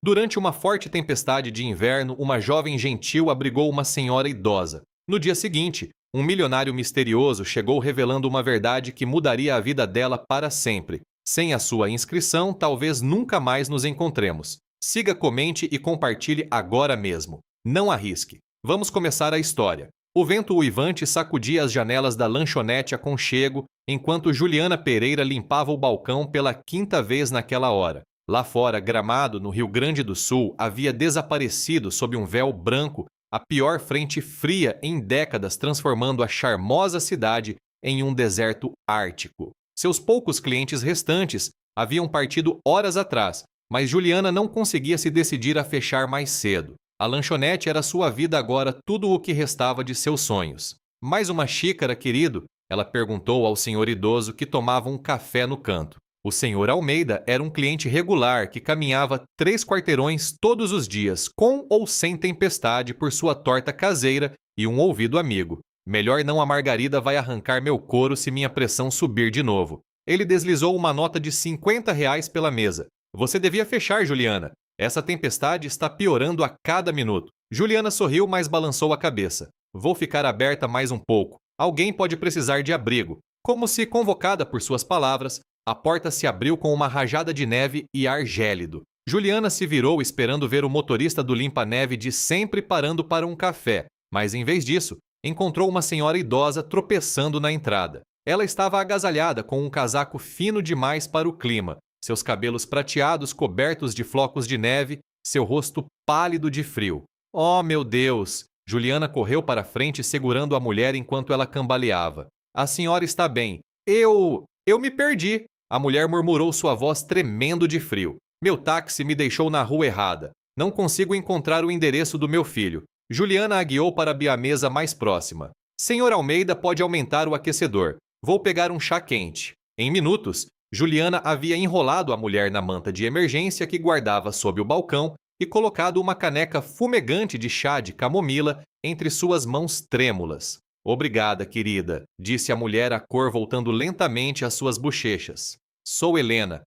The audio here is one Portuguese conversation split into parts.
Durante uma forte tempestade de inverno, uma jovem gentil abrigou uma senhora idosa. No dia seguinte, um milionário misterioso chegou revelando uma verdade que mudaria a vida dela para sempre. Sem a sua inscrição, talvez nunca mais nos encontremos. Siga, comente e compartilhe agora mesmo. Não arrisque. Vamos começar a história. O vento uivante sacudia as janelas da lanchonete Aconchego, enquanto Juliana Pereira limpava o balcão pela quinta vez naquela hora. Lá fora, Gramado, no Rio Grande do Sul, havia desaparecido sob um véu branco, a pior frente fria em décadas, transformando a charmosa cidade em um deserto ártico. Seus poucos clientes restantes haviam partido horas atrás, mas Juliana não conseguia se decidir a fechar mais cedo. A lanchonete era sua vida agora, tudo o que restava de seus sonhos. Mais uma xícara, querido? Ela perguntou ao senhor idoso que tomava um café no canto. O senhor Almeida era um cliente regular que caminhava 3 quarteirões todos os dias, com ou sem tempestade, por sua torta caseira e um ouvido amigo. Melhor não, a Margarida vai arrancar meu couro se minha pressão subir de novo. Ele deslizou uma nota de R$ 50 pela mesa. Você devia fechar, Juliana. Essa tempestade está piorando a cada minuto. Juliana sorriu, mas balançou a cabeça. Vou ficar aberta mais um pouco. Alguém pode precisar de abrigo. Como se convocada por suas palavras, a porta se abriu com uma rajada de neve e ar gélido. Juliana se virou esperando ver o motorista do limpa-neve de sempre parando para um café, mas em vez disso, encontrou uma senhora idosa tropeçando na entrada. Ela estava agasalhada com um casaco fino demais para o clima, seus cabelos prateados cobertos de flocos de neve, seu rosto pálido de frio. Oh, meu Deus! Juliana correu para frente segurando a mulher enquanto ela cambaleava. A senhora está bem. Eu me perdi! A mulher murmurou, sua voz tremendo de frio. Meu táxi me deixou na rua errada. Não consigo encontrar o endereço do meu filho. Juliana a guiou para a mesa mais próxima. Senhor Almeida, pode aumentar o aquecedor. Vou pegar um chá quente. Em minutos, Juliana havia enrolado a mulher na manta de emergência que guardava sob o balcão e colocado uma caneca fumegante de chá de camomila entre suas mãos trêmulas. Obrigada, querida, disse a mulher, a cor voltando lentamente às suas bochechas. Sou Helena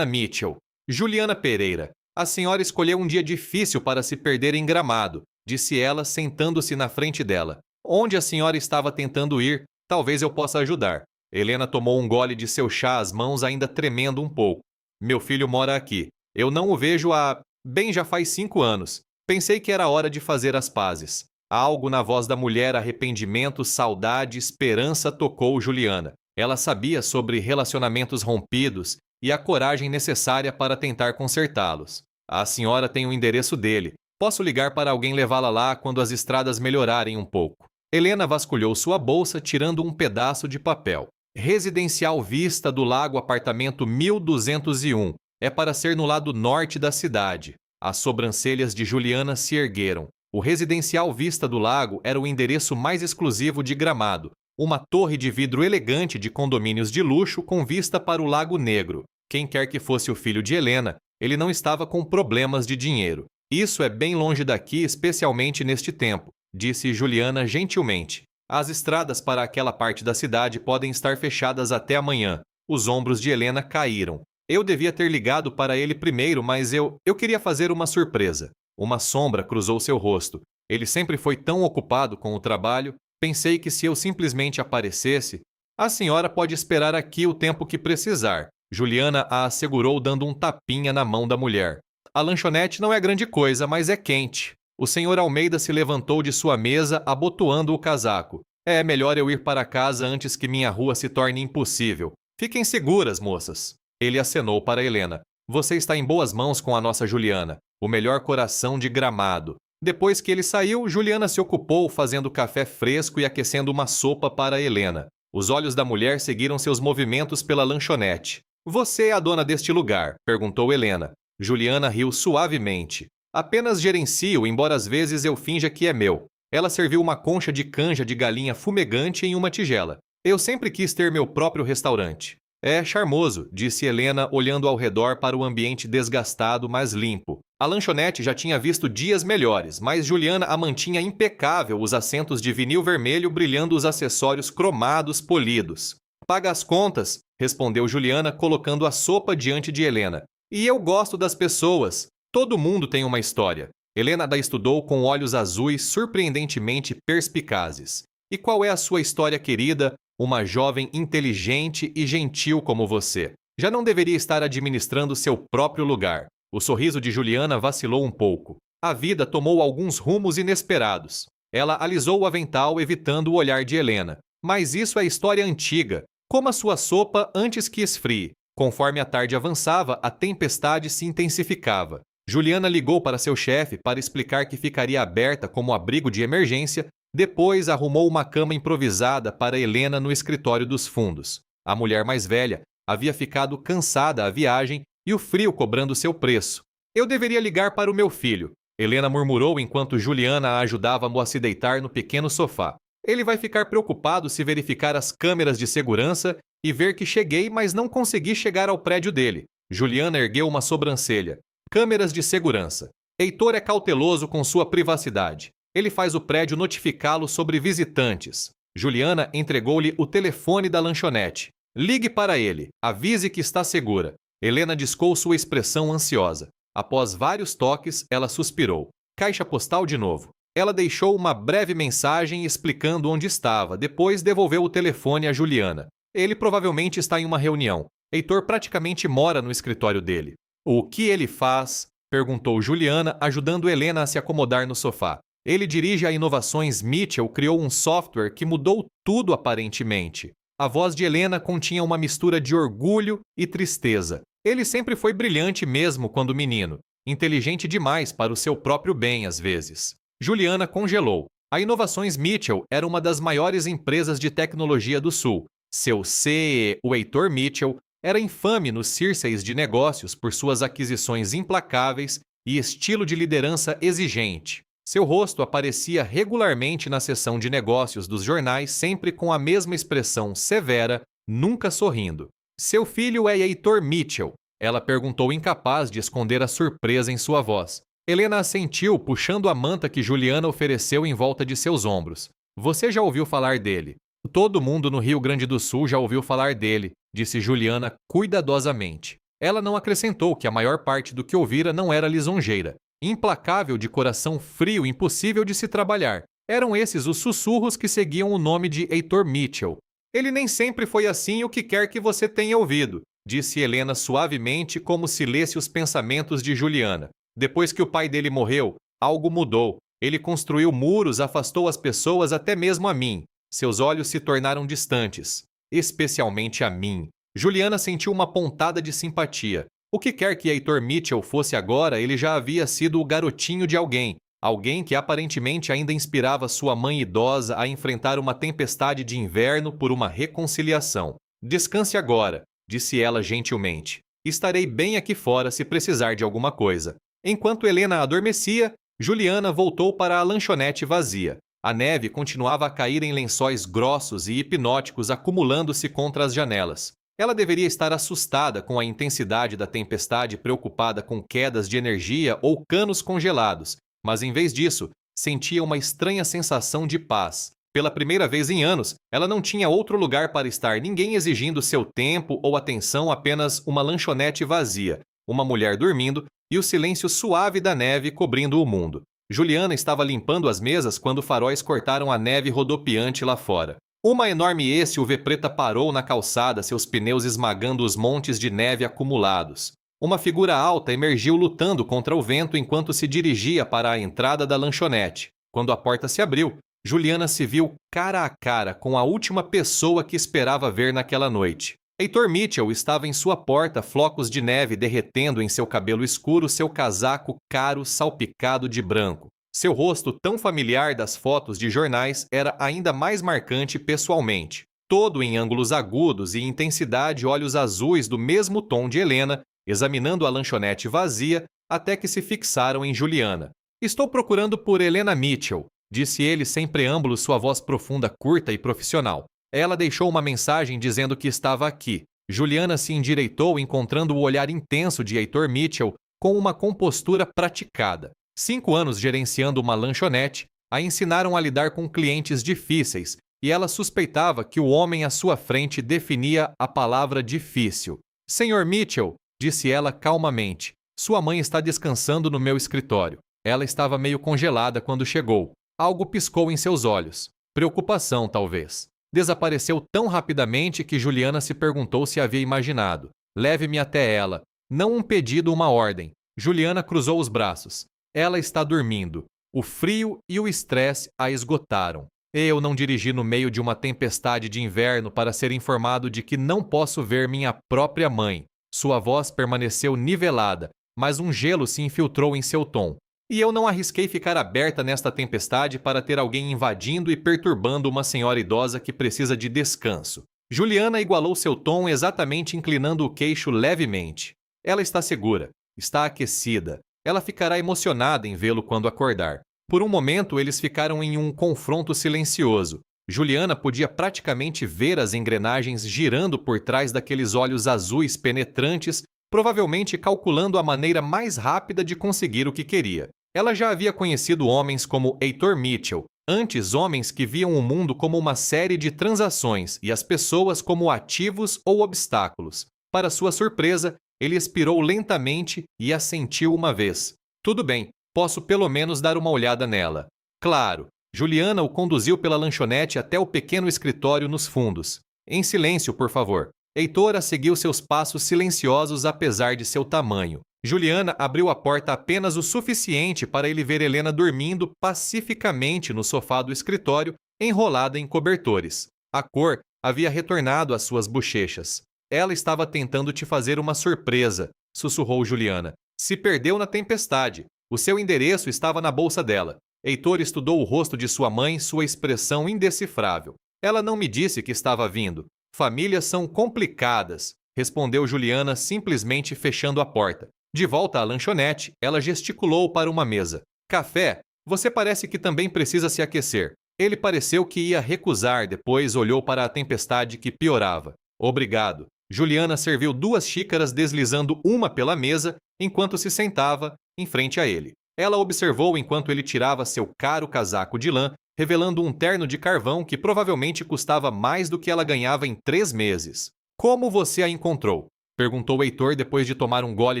Mitchell. Juliana Pereira. A senhora escolheu um dia difícil para se perder em Gramado, disse ela, sentando-se na frente dela. Onde a senhora estava tentando ir? Talvez eu possa ajudar. Helena tomou um gole de seu chá, as mãos ainda tremendo um pouco. Meu filho mora aqui. Eu não o vejo há... bem, já faz 5 anos. Pensei que era hora de fazer as pazes. Algo na voz da mulher, arrependimento, saudade, esperança, tocou Juliana. Ela sabia sobre relacionamentos rompidos e a coragem necessária para tentar consertá-los. A senhora tem o endereço dele. Posso ligar para alguém levá-la lá quando as estradas melhorarem um pouco. Helena vasculhou sua bolsa, tirando um pedaço de papel. Residencial Vista do Lago, apartamento 1201. É para ser no lado norte da cidade. As sobrancelhas de Juliana se ergueram. O Residencial Vista do Lago era o endereço mais exclusivo de Gramado. Uma torre de vidro elegante de condomínios de luxo com vista para o Lago Negro. Quem quer que fosse o filho de Helena, ele não estava com problemas de dinheiro. Isso é bem longe daqui, especialmente neste tempo, disse Juliana gentilmente. As estradas para aquela parte da cidade podem estar fechadas até amanhã. Os ombros de Helena caíram. Eu devia ter ligado para ele primeiro, mas eu queria fazer uma surpresa. Uma sombra cruzou seu rosto. Ele sempre foi tão ocupado com o trabalho. Pensei que se eu simplesmente aparecesse... A senhora pode esperar aqui o tempo que precisar. Juliana a assegurou, dando um tapinha na mão da mulher. A lanchonete não é grande coisa, mas é quente. O senhor Almeida se levantou de sua mesa, abotoando o casaco. É melhor eu ir para casa antes que minha rua se torne impossível. Fiquem seguras, moças. Ele acenou para Helena. Você está em boas mãos com a nossa Juliana, o melhor coração de Gramado. Depois que ele saiu, Juliana se ocupou fazendo café fresco e aquecendo uma sopa para Helena. Os olhos da mulher seguiram seus movimentos pela lanchonete. Você é a dona deste lugar? Perguntou Helena. Juliana riu suavemente. Apenas gerencio, embora às vezes eu finja que é meu. Ela serviu uma concha de canja de galinha fumegante em uma tigela. Eu sempre quis ter meu próprio restaurante. É charmoso, disse Helena, olhando ao redor para o ambiente desgastado, mas limpo. A lanchonete já tinha visto dias melhores, mas Juliana a mantinha impecável, os assentos de vinil vermelho brilhando, os acessórios cromados polidos. Paga as contas, respondeu Juliana, colocando a sopa diante de Helena. E eu gosto das pessoas. Todo mundo tem uma história. Helena a estudou com olhos azuis surpreendentemente perspicazes. E qual é a sua história, querida? Uma jovem inteligente e gentil como você. Já não deveria estar administrando seu próprio lugar. O sorriso de Juliana vacilou um pouco. A vida tomou alguns rumos inesperados. Ela alisou o avental, evitando o olhar de Helena. Mas isso é história antiga. Coma sua sopa antes que esfrie. Conforme a tarde avançava, a tempestade se intensificava. Juliana ligou para seu chefe para explicar que ficaria aberta como abrigo de emergência. Depois arrumou uma cama improvisada para Helena no escritório dos fundos. A mulher mais velha havia ficado cansada à viagem e o frio cobrando seu preço. Eu deveria ligar para o meu filho, Helena murmurou enquanto Juliana a ajudava a se deitar no pequeno sofá. Ele vai ficar preocupado se verificar as câmeras de segurança e ver que cheguei, mas não consegui chegar ao prédio dele. Juliana ergueu uma sobrancelha. Câmeras de segurança. Heitor é cauteloso com sua privacidade. Ele faz o prédio notificá-lo sobre visitantes. Juliana entregou-lhe o telefone da lanchonete. Ligue para ele. Avise que está segura. Helena discou sua expressão ansiosa. Após vários toques, ela suspirou. Caixa postal de novo. Ela deixou uma breve mensagem explicando onde estava, depois devolveu o telefone a Juliana. Ele provavelmente está em uma reunião. Heitor praticamente mora no escritório dele. O que ele faz? Perguntou Juliana, ajudando Helena a se acomodar no sofá. Ele dirige a Inovações Mitchell, criou um software que mudou tudo aparentemente. A voz de Helena continha uma mistura de orgulho e tristeza. Ele sempre foi brilhante mesmo quando menino. Inteligente demais para o seu próprio bem, às vezes. Juliana congelou. A Inovações Mitchell era uma das maiores empresas de tecnologia do Sul. Seu CEO, o Heitor Mitchell, era infame nos círceis de negócios por suas aquisições implacáveis e estilo de liderança exigente. Seu rosto aparecia regularmente na seção de negócios dos jornais, sempre com a mesma expressão severa, nunca sorrindo. Seu filho é Heitor Mitchell? Ela perguntou, incapaz de esconder a surpresa em sua voz. Helena assentiu, puxando a manta que Juliana ofereceu em volta de seus ombros. Você já ouviu falar dele? Todo mundo no Rio Grande do Sul já ouviu falar dele, disse Juliana cuidadosamente. Ela não acrescentou que a maior parte do que ouvira não era lisonjeira. Implacável, de coração frio, impossível de se trabalhar. Eram esses os sussurros que seguiam o nome de Heitor Mitchell. Ele nem sempre foi assim, o que quer que você tenha ouvido, disse Helena suavemente, como se lesse os pensamentos de Juliana. Depois que o pai dele morreu, algo mudou. Ele construiu muros, afastou as pessoas, até mesmo a mim. Seus olhos se tornaram distantes. Especialmente a mim. Juliana sentiu uma pontada de simpatia. O que quer que Heitor Mitchell fosse agora, ele já havia sido o garotinho de alguém. Alguém que aparentemente ainda inspirava sua mãe idosa a enfrentar uma tempestade de inverno por uma reconciliação. Descanse agora, disse ela gentilmente. Estarei bem aqui fora se precisar de alguma coisa. Enquanto Helena adormecia, Juliana voltou para a lanchonete vazia. A neve continuava a cair em lençóis grossos e hipnóticos, acumulando-se contra as janelas. Ela deveria estar assustada com a intensidade da tempestade, preocupada com quedas de energia ou canos congelados, mas em vez disso, sentia uma estranha sensação de paz. Pela primeira vez em anos, ela não tinha outro lugar para estar, ninguém exigindo seu tempo ou atenção, apenas uma lanchonete vazia, uma mulher dormindo e o silêncio suave da neve cobrindo o mundo. Juliana estava limpando as mesas quando faróis cortaram a neve rodopiante lá fora. Uma enorme SUV preta parou na calçada, seus pneus esmagando os montes de neve acumulados. Uma figura alta emergiu lutando contra o vento enquanto se dirigia para a entrada da lanchonete. Quando a porta se abriu, Juliana se viu cara a cara com a última pessoa que esperava ver naquela noite. Heitor Mitchell estava em sua porta, flocos de neve derretendo em seu cabelo escuro, seu casaco caro salpicado de branco. Seu rosto, tão familiar das fotos de jornais, era ainda mais marcante pessoalmente. Todo em ângulos agudos e intensidade, olhos azuis do mesmo tom de Helena, examinando a lanchonete vazia até que se fixaram em Juliana. Estou procurando por Helena Mitchell, disse ele sem preâmbulo, sua voz profunda, curta e profissional. Ela deixou uma mensagem dizendo que estava aqui. Juliana se endireitou, encontrando o olhar intenso de Heitor Mitchell com uma compostura praticada. 5 anos gerenciando uma lanchonete a ensinaram a lidar com clientes difíceis e ela suspeitava que o homem à sua frente definia a palavra difícil. Senhor Mitchell, disse ela calmamente, Sua mãe está descansando no meu escritório. Ela estava meio congelada quando chegou. Algo piscou em seus olhos. Preocupação, talvez. Desapareceu tão rapidamente que Juliana se perguntou se havia imaginado. Leve-me até ela. Não um pedido, uma ordem. Juliana cruzou os braços. Ela está dormindo. O frio e o estresse a esgotaram. Eu não dirigi no meio de uma tempestade de inverno para ser informado de que não posso ver minha própria mãe. Sua voz permaneceu nivelada, mas um gelo se infiltrou em seu tom. E eu não arrisquei ficar aberta nesta tempestade para ter alguém invadindo e perturbando uma senhora idosa que precisa de descanso. Juliana igualou seu tom, exatamente inclinando o queixo levemente. Ela está segura, está aquecida. Ela ficará emocionada em vê-lo quando acordar. Por um momento, eles ficaram em um confronto silencioso. Juliana podia praticamente ver as engrenagens girando por trás daqueles olhos azuis penetrantes, provavelmente calculando a maneira mais rápida de conseguir o que queria. Ela já havia conhecido homens como Heitor Mitchell, antes homens que viam o mundo como uma série de transações e as pessoas como ativos ou obstáculos. Para sua surpresa, ele expirou lentamente e assentiu uma vez. Tudo bem, posso pelo menos dar uma olhada nela. Claro, Juliana o conduziu pela lanchonete até o pequeno escritório nos fundos. Em silêncio, por favor. Heitor seguiu seus passos silenciosos apesar de seu tamanho. Juliana abriu a porta apenas o suficiente para ele ver Helena dormindo pacificamente no sofá do escritório, enrolada em cobertores. A cor havia retornado às suas bochechas. Ela estava tentando te fazer uma surpresa, sussurrou Juliana. Se perdeu na tempestade. O seu endereço estava na bolsa dela. Heitor estudou o rosto de sua mãe, sua expressão indecifrável. Ela não me disse que estava vindo. Famílias são complicadas, respondeu Juliana, simplesmente fechando a porta. De volta à lanchonete, ela gesticulou para uma mesa. Café? Você parece que também precisa se aquecer. Ele pareceu que ia recusar, depois olhou para a tempestade que piorava. Obrigado. Juliana serviu 2 xícaras, deslizando uma pela mesa, enquanto se sentava em frente a ele. Ela observou enquanto ele tirava seu caro casaco de lã, revelando um terno de carvão que provavelmente custava mais do que ela ganhava em 3 meses. Como você a encontrou? Perguntou Heitor depois de tomar um gole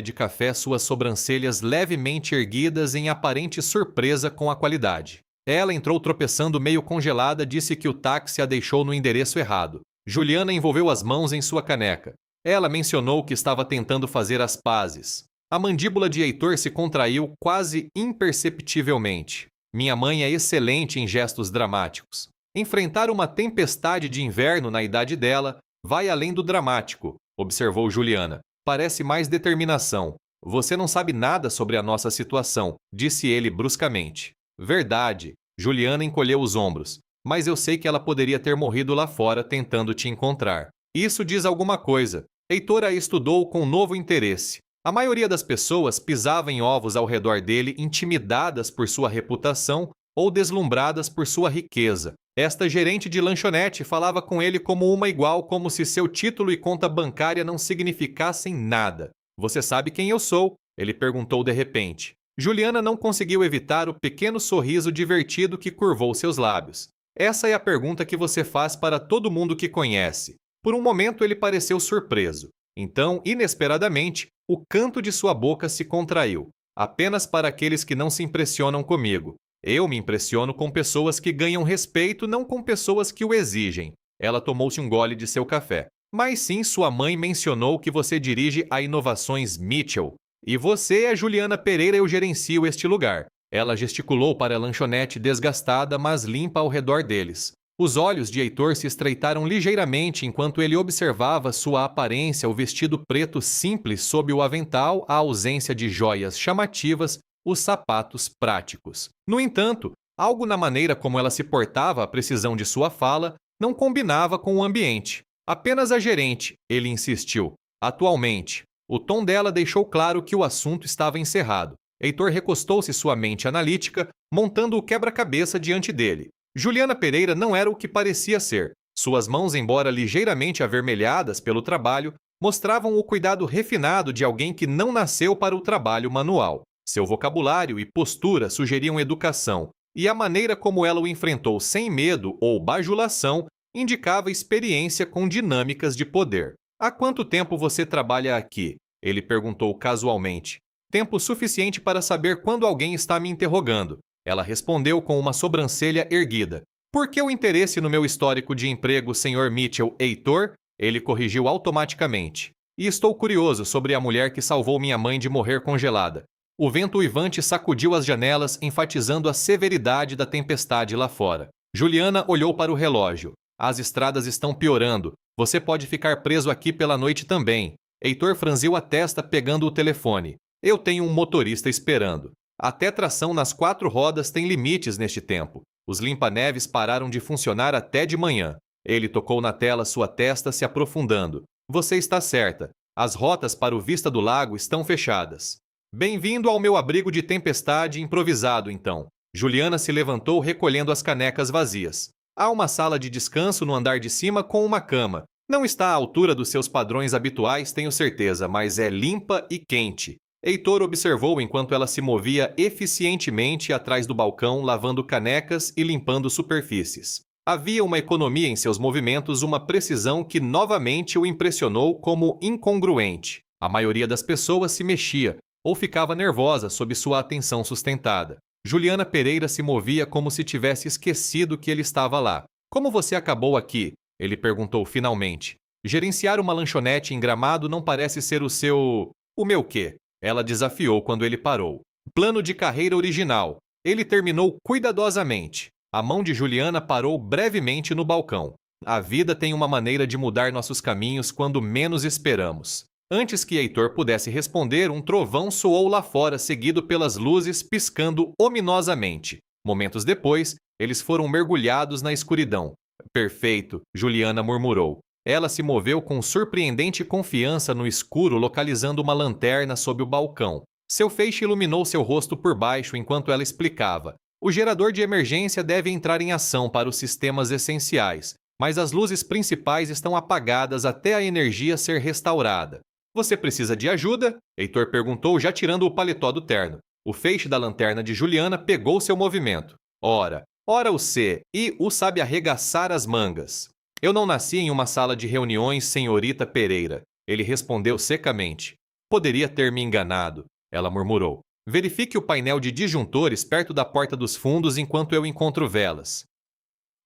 de café, suas sobrancelhas levemente erguidas em aparente surpresa com a qualidade. Ela entrou tropeçando meio congelada, disse que o táxi a deixou no endereço errado. Juliana envolveu as mãos em sua caneca. Ela mencionou que estava tentando fazer as pazes. A mandíbula de Heitor se contraiu quase imperceptivelmente. Minha mãe é excelente em gestos dramáticos. Enfrentar uma tempestade de inverno na idade dela vai além do dramático, observou Juliana. Parece mais determinação. Você não sabe nada sobre a nossa situação, disse ele bruscamente. Verdade. Juliana encolheu os ombros. Mas eu sei que ela poderia ter morrido lá fora tentando te encontrar. Isso diz alguma coisa. Heitor a estudou com novo interesse. A maioria das pessoas pisava em ovos ao redor dele, intimidadas por sua reputação ou deslumbradas por sua riqueza. Esta gerente de lanchonete falava com ele como uma igual, como se seu título e conta bancária não significassem nada. Você sabe quem eu sou? Ele perguntou de repente. Juliana não conseguiu evitar o pequeno sorriso divertido que curvou seus lábios. Essa é a pergunta que você faz para todo mundo que conhece. Por um momento ele pareceu surpreso. Então, inesperadamente, o canto de sua boca se contraiu. Apenas para aqueles que não se impressionam comigo. Eu me impressiono com pessoas que ganham respeito, não com pessoas que o exigem. Ela tomou-se um gole de seu café. Mas sim, sua mãe mencionou que você dirige a Inovações Mitchell. E você é Juliana Pereira, eu gerencio este lugar. Ela gesticulou para a lanchonete desgastada, mas limpa ao redor deles. Os olhos de Heitor se estreitaram ligeiramente enquanto ele observava sua aparência, o vestido preto simples sob o avental, a ausência de joias chamativas, os sapatos práticos. No entanto, algo na maneira como ela se portava, a precisão de sua fala, não combinava com o ambiente. Apenas a gerente, ele insistiu. Atualmente. O tom dela deixou claro que o assunto estava encerrado. Heitor recostou-se sua mente analítica, montando o quebra-cabeça diante dele. Juliana Pereira não era o que parecia ser. Suas mãos, embora ligeiramente avermelhadas pelo trabalho, mostravam o cuidado refinado de alguém que não nasceu para o trabalho manual. Seu vocabulário e postura sugeriam educação, e a maneira como ela o enfrentou sem medo ou bajulação indicava experiência com dinâmicas de poder. Há quanto tempo você trabalha aqui? Ele perguntou casualmente. Tempo suficiente para saber quando alguém está me interrogando. Ela respondeu com uma sobrancelha erguida. Por que o interesse no meu histórico de emprego, Sr. Mitchell Heitor? Ele corrigiu automaticamente. E estou curioso sobre a mulher que salvou minha mãe de morrer congelada. O vento uivante sacudiu as janelas, enfatizando a severidade da tempestade lá fora. Juliana olhou para o relógio. As estradas estão piorando. Você pode ficar preso aqui pela noite também. Heitor franziu a testa pegando o telefone. Eu tenho um motorista esperando. Até tração nas 4 rodas tem limites neste tempo. Os limpa-neves pararam de funcionar até de manhã. Ele tocou na tela, sua testa se aprofundando. Você está certa. As rotas para o Vista do Lago estão fechadas. Bem-vindo ao meu abrigo de tempestade improvisado, então. Juliana se levantou recolhendo as canecas vazias. Há uma sala de descanso no andar de cima com uma cama. Não está à altura dos seus padrões habituais, tenho certeza, mas é limpa e quente. Heitor observou enquanto ela se movia eficientemente atrás do balcão, lavando canecas e limpando superfícies. Havia uma economia em seus movimentos, uma precisão que novamente o impressionou como incongruente. A maioria das pessoas se mexia ou ficava nervosa sob sua atenção sustentada. Juliana Pereira se movia como se tivesse esquecido que ele estava lá. Como você acabou aqui? Ele perguntou finalmente. Gerenciar uma lanchonete em Gramado não parece ser o seu... O meu quê? Ela desafiou quando ele parou. Plano de carreira original. Ele terminou cuidadosamente. A mão de Juliana parou brevemente no balcão. A vida tem uma maneira de mudar nossos caminhos quando menos esperamos. Antes que Heitor pudesse responder, um trovão soou lá fora, seguido pelas luzes piscando ominosamente. Momentos depois, eles foram mergulhados na escuridão. Perfeito, Juliana murmurou. Ela se moveu com surpreendente confiança no escuro, localizando uma lanterna sob o balcão. Seu feixe iluminou seu rosto por baixo enquanto ela explicava. O gerador de emergência deve entrar em ação para os sistemas essenciais, mas as luzes principais estão apagadas até a energia ser restaurada. Você precisa de ajuda? Heitor perguntou, já tirando o paletó do terno. O feixe da lanterna de Juliana pegou seu movimento. Ora o C, e o sabe arregaçar as mangas. Eu não nasci em uma sala de reuniões, senhorita Pereira. Ele respondeu secamente. Poderia ter me enganado, ela murmurou. Verifique o painel de disjuntores perto da porta dos fundos enquanto eu encontro velas.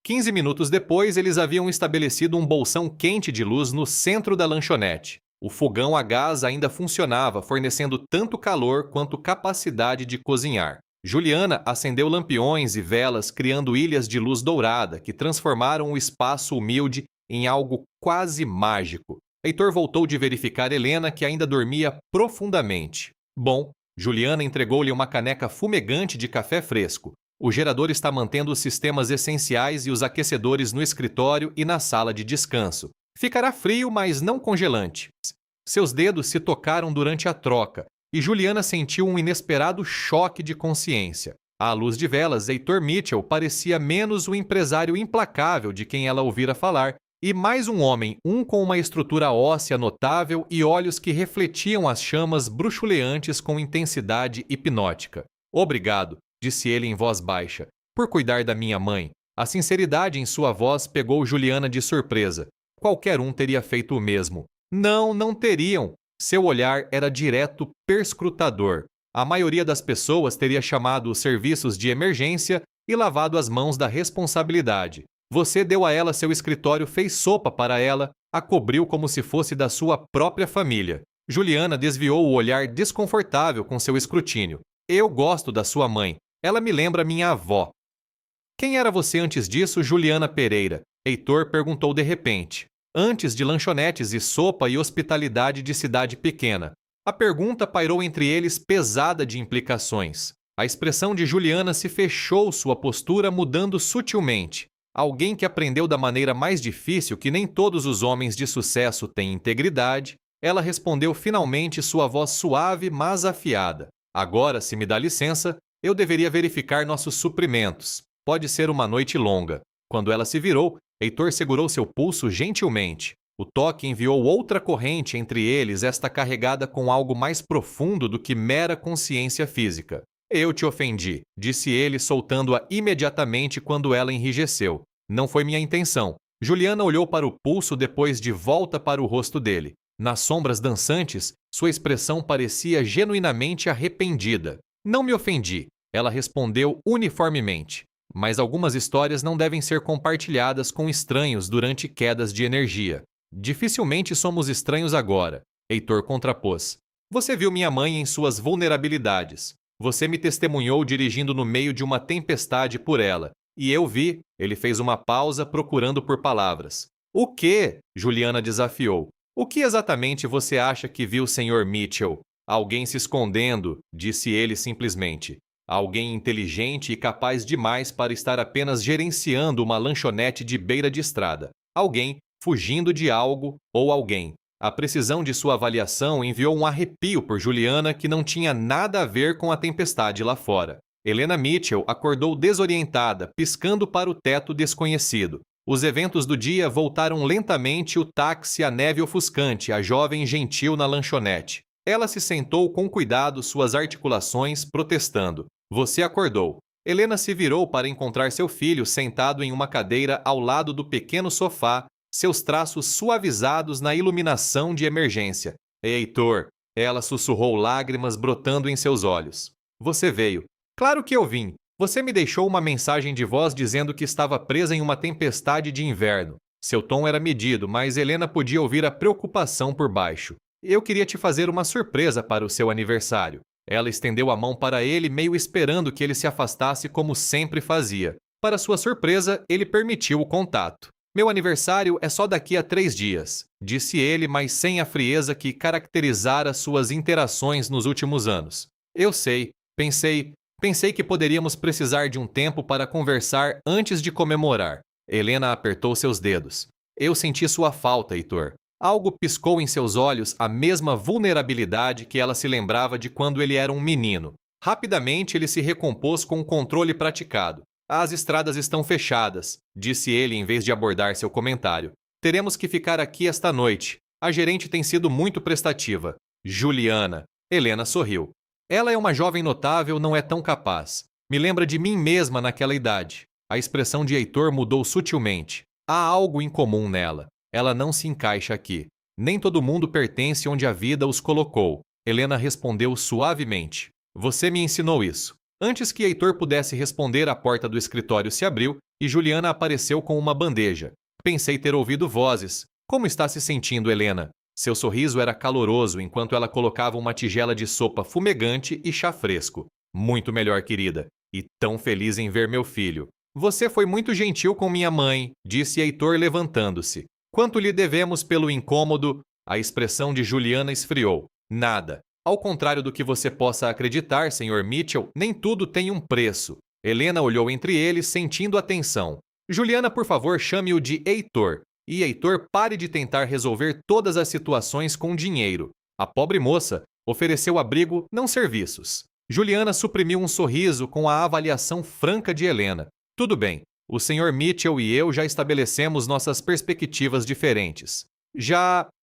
15 minutos depois, eles haviam estabelecido um bolsão quente de luz no centro da lanchonete. O fogão a gás ainda funcionava, fornecendo tanto calor quanto capacidade de cozinhar. Juliana acendeu lampiões e velas, criando ilhas de luz dourada que transformaram o espaço humilde em algo quase mágico. Heitor voltou de verificar Helena, que ainda dormia profundamente. Bom, Juliana entregou-lhe uma caneca fumegante de café fresco. O gerador está mantendo os sistemas essenciais e os aquecedores no escritório e na sala de descanso. Ficará frio, mas não congelante. Seus dedos se tocaram durante a troca, e Juliana sentiu um inesperado choque de consciência. À luz de velas, Heitor Mitchell parecia menos o empresário implacável de quem ela ouvira falar, e mais um homem, com uma estrutura óssea notável e olhos que refletiam as chamas bruxuleantes com intensidade hipnótica. Obrigado, disse ele em voz baixa, por cuidar da minha mãe. A sinceridade em sua voz pegou Juliana de surpresa. Qualquer um teria feito o mesmo. Não teriam. Seu olhar era direto, perscrutador. A maioria das pessoas teria chamado os serviços de emergência e lavado as mãos da responsabilidade. Você deu a ela seu escritório, fez sopa para ela, a cobriu como se fosse da sua própria família. Juliana desviou o olhar desconfortável com seu escrutínio. Eu gosto da sua mãe. Ela me lembra minha avó. Quem era você antes disso, Juliana Pereira? Heitor perguntou de repente. Antes de lanchonetes e sopa e hospitalidade de cidade pequena. A pergunta pairou entre eles pesada de implicações. A expressão de Juliana se fechou, sua postura mudando sutilmente. Alguém que aprendeu da maneira mais difícil que nem todos os homens de sucesso têm integridade, ela respondeu finalmente, sua voz suave, mas afiada. Agora, se me dá licença, eu deveria verificar nossos suprimentos. Pode ser uma noite longa. Quando ela se virou, Heitor segurou seu pulso gentilmente. O toque enviou outra corrente entre eles, esta carregada com algo mais profundo do que mera consciência física. Eu te ofendi, disse ele, soltando-a imediatamente quando ela enrijeceu. Não foi minha intenção. Juliana olhou para o pulso depois de volta para o rosto dele. Nas sombras dançantes, sua expressão parecia genuinamente arrependida. Não me ofendi, ela respondeu uniformemente. Mas algumas histórias não devem ser compartilhadas com estranhos durante quedas de energia. Dificilmente somos estranhos agora, Heitor contrapôs. Você viu minha mãe em suas vulnerabilidades. Você me testemunhou dirigindo no meio de uma tempestade por ela. E eu vi, ele fez uma pausa procurando por palavras. O quê? Juliana desafiou. O que exatamente você acha que viu, Sr. Mitchell? Alguém se escondendo, disse ele simplesmente. Alguém inteligente e capaz demais para estar apenas gerenciando uma lanchonete de beira de estrada. Alguém fugindo de algo ou alguém. A precisão de sua avaliação enviou um arrepio por Juliana que não tinha nada a ver com a tempestade lá fora. Helena Mitchell acordou desorientada, piscando para o teto desconhecido. Os eventos do dia voltaram lentamente, o táxi, a neve ofuscante, a jovem gentil na lanchonete. Ela se sentou com cuidado, suas articulações protestando. Você acordou. Helena se virou para encontrar seu filho sentado em uma cadeira ao lado do pequeno sofá, seus traços suavizados na iluminação de emergência. Heitor, ela sussurrou, lágrimas brotando em seus olhos. Você veio. Claro que eu vim. Você me deixou uma mensagem de voz dizendo que estava presa em uma tempestade de inverno. Seu tom era medido, mas Helena podia ouvir a preocupação por baixo. Eu queria te fazer uma surpresa para o seu aniversário. Ela estendeu a mão para ele, meio esperando que ele se afastasse como sempre fazia. Para sua surpresa, ele permitiu o contato. Meu aniversário é só daqui a 3 dias, disse ele, mas sem a frieza que caracterizara suas interações nos últimos anos. Eu sei, pensei que poderíamos precisar de um tempo para conversar antes de comemorar. Helena apertou seus dedos. Eu senti sua falta, Heitor. Algo piscou em seus olhos, a mesma vulnerabilidade que ela se lembrava de quando ele era um menino. Rapidamente ele se recompôs com o controle praticado. As estradas estão fechadas, disse ele em vez de abordar seu comentário. Teremos que ficar aqui esta noite. A gerente tem sido muito prestativa. Juliana. Helena sorriu. Ela é uma jovem notável, não é tão capaz. Me lembra de mim mesma naquela idade. A expressão de Heitor mudou sutilmente. Há algo em comum nela. Ela não se encaixa aqui. Nem todo mundo pertence onde a vida os colocou. Helena respondeu suavemente. Você me ensinou isso. Antes que Heitor pudesse responder, a porta do escritório se abriu e Juliana apareceu com uma bandeja. Pensei ter ouvido vozes. Como está se sentindo, Helena? Seu sorriso era caloroso enquanto ela colocava uma tigela de sopa fumegante e chá fresco. Muito melhor, querida. E tão feliz em ver meu filho. Você foi muito gentil com minha mãe, disse Heitor levantando-se. Quanto lhe devemos pelo incômodo? A expressão de Juliana esfriou. Nada. Ao contrário do que você possa acreditar, Sr. Mitchell, nem tudo tem um preço. Helena olhou entre eles, sentindo a tensão. Juliana, por favor, chame-o de Heitor. E Heitor, pare de tentar resolver todas as situações com dinheiro. A pobre moça ofereceu abrigo, não serviços. Juliana suprimiu um sorriso com a avaliação franca de Helena. Tudo bem, o Sr. Mitchell e eu já estabelecemos nossas perspectivas diferentes.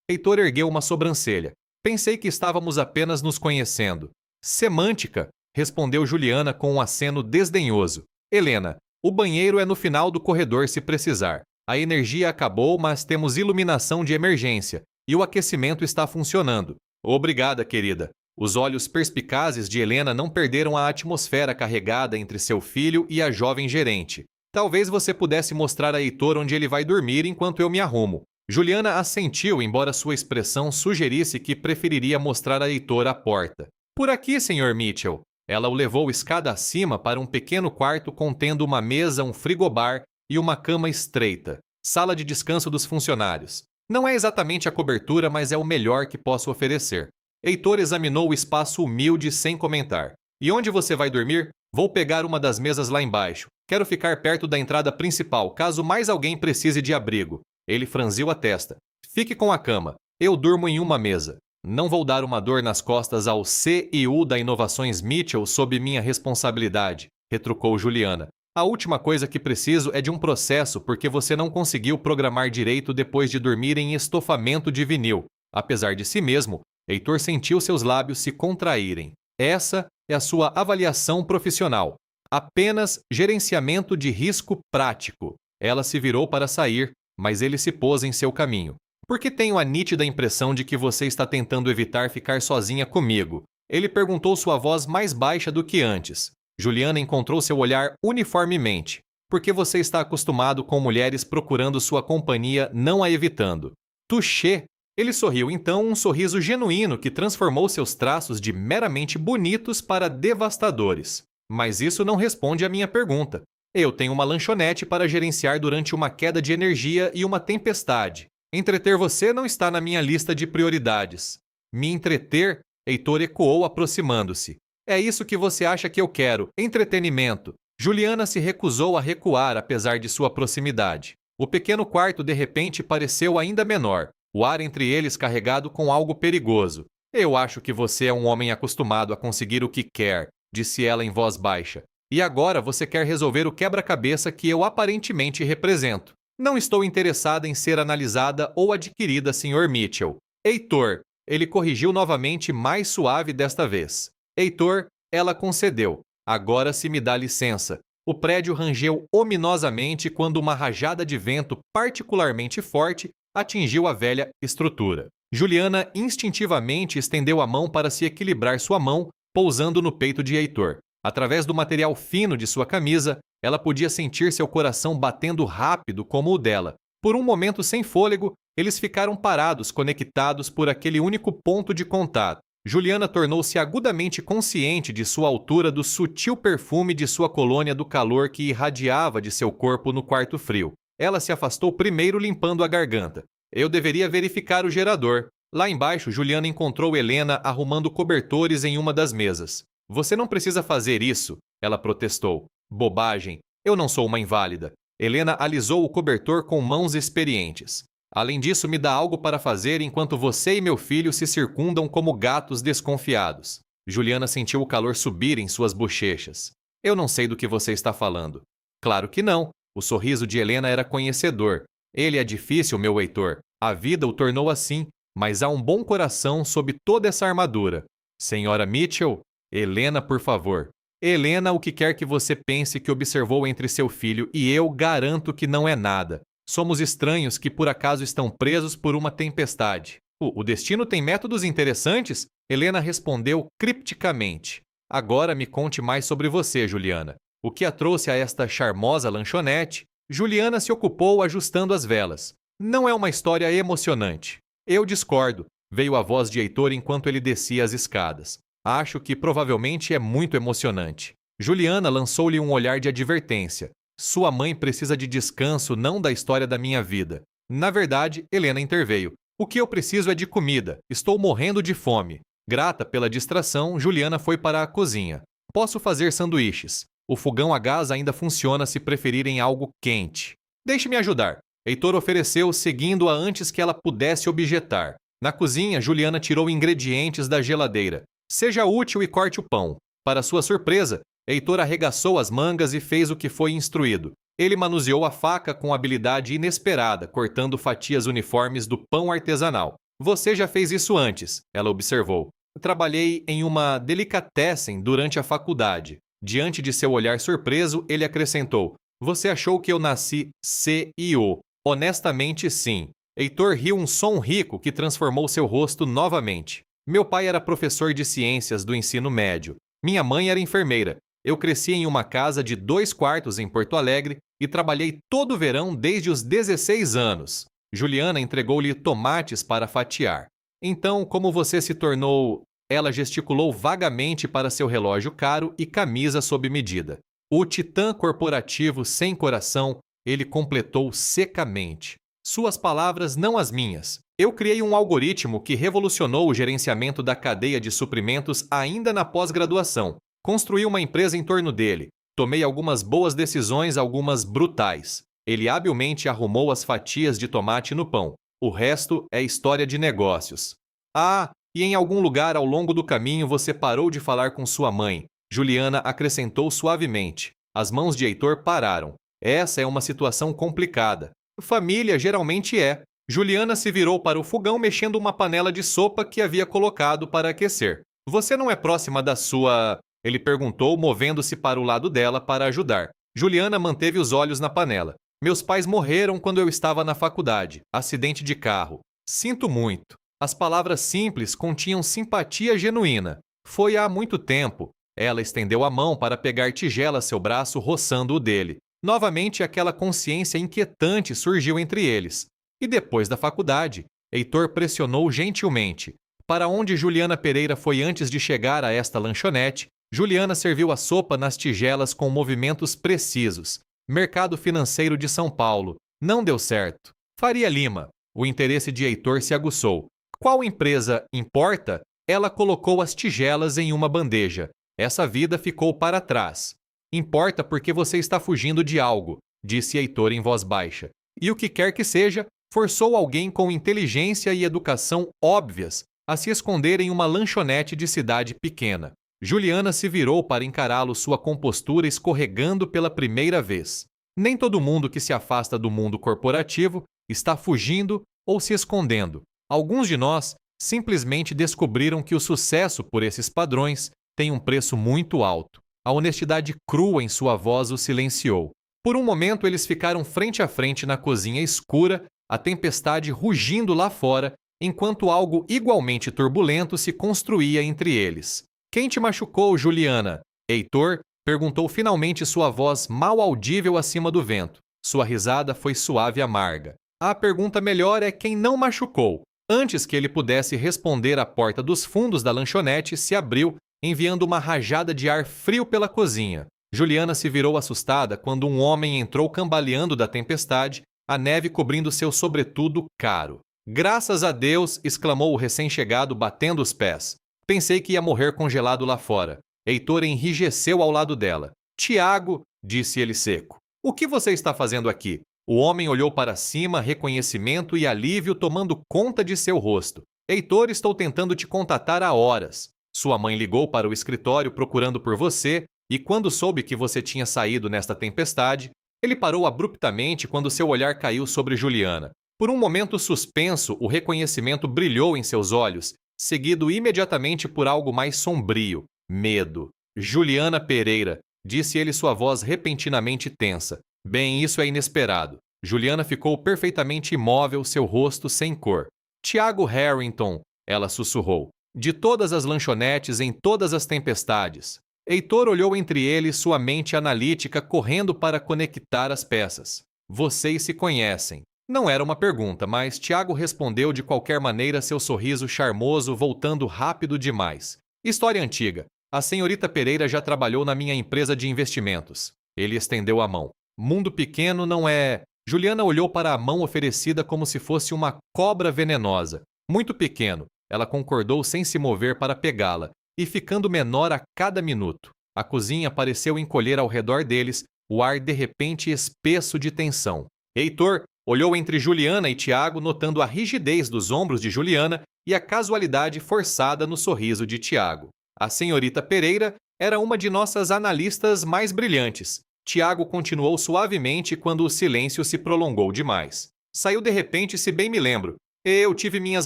Heitor ergueu uma sobrancelha. Pensei que estávamos apenas nos conhecendo. Semântica, respondeu Juliana com um aceno desdenhoso. Helena, o banheiro é no final do corredor se precisar. A energia acabou, mas temos iluminação de emergência e o aquecimento está funcionando. Obrigada, querida. Os olhos perspicazes de Helena não perderam a atmosfera carregada entre seu filho e a jovem gerente. Talvez você pudesse mostrar a Heitor onde ele vai dormir enquanto eu me arrumo. Juliana assentiu, embora sua expressão sugerisse que preferiria mostrar a Heitor a porta. Por aqui, Sr. Mitchell. Ela o levou escada acima para um pequeno quarto contendo uma mesa, um frigobar e uma cama estreita. Sala de descanso dos funcionários. Não é exatamente a cobertura, mas é o melhor que posso oferecer. Heitor examinou o espaço humilde sem comentar. E onde você vai dormir? Vou pegar uma das mesas lá embaixo. Quero ficar perto da entrada principal, caso mais alguém precise de abrigo. Ele franziu a testa. Fique com a cama. Eu durmo em uma mesa. Não vou dar uma dor nas costas ao CEO da Inovações Mitchell sob minha responsabilidade, retrucou Juliana. A última coisa que preciso é de um processo porque você não conseguiu programar direito depois de dormir em estofamento de vinil. Apesar de si mesmo, Heitor sentiu seus lábios se contraírem. Essa é a sua avaliação profissional. Apenas gerenciamento de risco prático. Ela se virou para sair, mas ele se pôs em seu caminho. Porque tenho a nítida impressão de que você está tentando evitar ficar sozinha comigo. Ele perguntou, sua voz mais baixa do que antes. Juliana encontrou seu olhar uniformemente. Porque você está acostumado com mulheres procurando sua companhia, não a evitando. Touché! Ele sorriu então, um sorriso genuíno que transformou seus traços de meramente bonitos para devastadores. Mas isso não responde à minha pergunta. Eu tenho uma lanchonete para gerenciar durante uma queda de energia e uma tempestade. Entreter você não está na minha lista de prioridades. Me entreter? Heitor ecoou, aproximando-se. É isso que você acha que eu quero, entretenimento. Juliana se recusou a recuar apesar de sua proximidade. O pequeno quarto de repente pareceu ainda menor, o ar entre eles carregado com algo perigoso. Eu acho que você é um homem acostumado a conseguir o que quer, disse ela em voz baixa. E agora você quer resolver o quebra-cabeça que eu aparentemente represento. Não estou interessada em ser analisada ou adquirida, Sr. Mitchell. Heitor, ele corrigiu novamente, mais suave desta vez. Heitor, ela concedeu. Agora se me dá licença. O prédio rangeu ominosamente quando uma rajada de vento particularmente forte atingiu a velha estrutura. Juliana instintivamente estendeu a mão para se equilibrar, sua mão pousando no peito de Heitor. Através do material fino de sua camisa, ela podia sentir seu coração batendo rápido como o dela. Por um momento sem fôlego, eles ficaram parados, conectados por aquele único ponto de contato. Juliana tornou-se agudamente consciente de sua altura, do sutil perfume de sua colônia, do calor que irradiava de seu corpo no quarto frio. Ela se afastou primeiro, limpando a garganta. Eu deveria verificar o gerador. Lá embaixo, Juliana encontrou Helena arrumando cobertores em uma das mesas. Você não precisa fazer isso, ela protestou. Bobagem, eu não sou uma inválida. Helena alisou o cobertor com mãos experientes. Além disso, me dá algo para fazer enquanto você e meu filho se circundam como gatos desconfiados. Juliana sentiu o calor subir em suas bochechas. Eu não sei do que você está falando. Claro que não. O sorriso de Helena era conhecedor. Ele é difícil, meu Heitor. A vida o tornou assim, mas há um bom coração sob toda essa armadura. Senhora Mitchell, Helena, por favor. Helena, o que quer que você pense que observou entre seu filho, e eu garanto que não é nada. Somos estranhos que por acaso estão presos por uma tempestade. O destino tem métodos interessantes? Helena respondeu cripticamente. Agora me conte mais sobre você, Juliana. O que a trouxe a esta charmosa lanchonete? Juliana se ocupou ajustando as velas. Não é uma história emocionante. Eu discordo, veio a voz de Heitor enquanto ele descia as escadas. Acho que provavelmente é muito emocionante. Juliana lançou-lhe um olhar de advertência. Sua mãe precisa de descanso, não da história da minha vida. Na verdade, Helena interveio. O que eu preciso é de comida. Estou morrendo de fome. Grata pela distração, Juliana foi para a cozinha. Posso fazer sanduíches. O fogão a gás ainda funciona se preferirem algo quente. Deixe-me ajudar. Heitor ofereceu, seguindo-a antes que ela pudesse objetar. Na cozinha, Juliana tirou ingredientes da geladeira. Seja útil e corte o pão. Para sua surpresa, Heitor arregaçou as mangas e fez o que foi instruído. Ele manuseou a faca com habilidade inesperada, cortando fatias uniformes do pão artesanal. Você já fez isso antes, ela observou. Trabalhei em uma delicatessen durante a faculdade. Diante de seu olhar surpreso, ele acrescentou. Você achou que eu nasci CEO? Honestamente, sim. Heitor riu, um som rico que transformou seu rosto novamente. Meu pai era professor de ciências do ensino médio. Minha mãe era enfermeira. Eu cresci em uma casa de 2 quartos em Porto Alegre e trabalhei todo o verão desde os 16 anos. Juliana entregou-lhe tomates para fatiar. Então, como você se tornou... Ela gesticulou vagamente para seu relógio caro e camisa sob medida. O titã corporativo sem coração, ele completou secamente. Suas palavras, não as minhas. Eu criei um algoritmo que revolucionou o gerenciamento da cadeia de suprimentos ainda na pós-graduação. Construí uma empresa em torno dele. Tomei algumas boas decisões, algumas brutais. Ele habilmente arrumou as fatias de tomate no pão. O resto é história de negócios. Ah, e em algum lugar ao longo do caminho você parou de falar com sua mãe. Juliana acrescentou suavemente. As mãos de Heitor pararam. Essa é uma situação complicada. Família geralmente é. Juliana se virou para o fogão mexendo uma panela de sopa que havia colocado para aquecer. Você não é próxima da sua... Ele perguntou, movendo-se para o lado dela para ajudar. Juliana manteve os olhos na panela. Meus pais morreram quando eu estava na faculdade. Acidente de carro. Sinto muito. As palavras simples continham simpatia genuína. Foi há muito tempo. Ela estendeu a mão para pegar tigela a seu braço, roçando o dele. Novamente, aquela consciência inquietante surgiu entre eles. E depois da faculdade, Heitor pressionou gentilmente. Para onde Juliana Pereira foi antes de chegar a esta lanchonete, Juliana serviu a sopa nas tigelas com movimentos precisos. Mercado Financeiro de São Paulo. Não deu certo. Faria Lima. O interesse de Heitor se aguçou. Qual empresa importa? Ela colocou as tigelas em uma bandeja. Essa vida ficou para trás. Importa porque você está fugindo de algo, disse Heitor em voz baixa. E o que quer que seja, forçou alguém com inteligência e educação óbvias a se esconder em uma lanchonete de cidade pequena. Juliana se virou para encará-lo, sua compostura escorregando pela primeira vez. Nem todo mundo que se afasta do mundo corporativo está fugindo ou se escondendo. Alguns de nós simplesmente descobriram que o sucesso por esses padrões tem um preço muito alto. A honestidade crua em sua voz o silenciou. Por um momento eles ficaram frente a frente na cozinha escura, a tempestade rugindo lá fora, enquanto algo igualmente turbulento se construía entre eles. Quem te machucou, Juliana? Heitor perguntou finalmente, sua voz mal audível acima do vento. Sua risada foi suave e amarga. A pergunta melhor é quem não machucou. Antes que ele pudesse responder, a porta dos fundos da lanchonete se abriu, enviando uma rajada de ar frio pela cozinha. Juliana se virou assustada quando um homem entrou cambaleando da tempestade, a neve cobrindo seu sobretudo caro. Graças a Deus! Exclamou o recém-chegado, batendo os pés. Pensei que ia morrer congelado lá fora. Heitor enrijeceu ao lado dela. Tiago, disse ele seco. O que você está fazendo aqui? O homem olhou para cima, reconhecimento e alívio tomando conta de seu rosto. Heitor, estou tentando te contatar há horas. Sua mãe ligou para o escritório procurando por você e quando soube que você tinha saído nesta tempestade, ele parou abruptamente quando seu olhar caiu sobre Juliana. Por um momento suspenso, o reconhecimento brilhou em seus olhos, seguido imediatamente por algo mais sombrio, medo. Juliana Pereira, disse ele, sua voz repentinamente tensa. Bem, isso é inesperado. Juliana ficou perfeitamente imóvel, seu rosto sem cor. Tiago Harrington, ela sussurrou. De todas as lanchonetes em todas as tempestades. Heitor olhou entre eles, sua mente analítica correndo para conectar as peças. Vocês se conhecem. Não era uma pergunta, mas Tiago respondeu de qualquer maneira, seu sorriso charmoso voltando rápido demais. História antiga. A senhorita Pereira já trabalhou na minha empresa de investimentos. Ele estendeu a mão. Mundo pequeno não é... Juliana olhou para a mão oferecida como se fosse uma cobra venenosa. Muito pequeno. Ela concordou sem se mover para pegá-la, e ficando menor a cada minuto. A cozinha pareceu encolher ao redor deles, o ar de repente espesso de tensão. Heitor olhou entre Juliana e Tiago, notando a rigidez dos ombros de Juliana e a casualidade forçada no sorriso de Tiago. A senhorita Pereira era uma de nossas analistas mais brilhantes. Tiago continuou suavemente quando o silêncio se prolongou demais. Saiu de repente, se bem me lembro. Eu tive minhas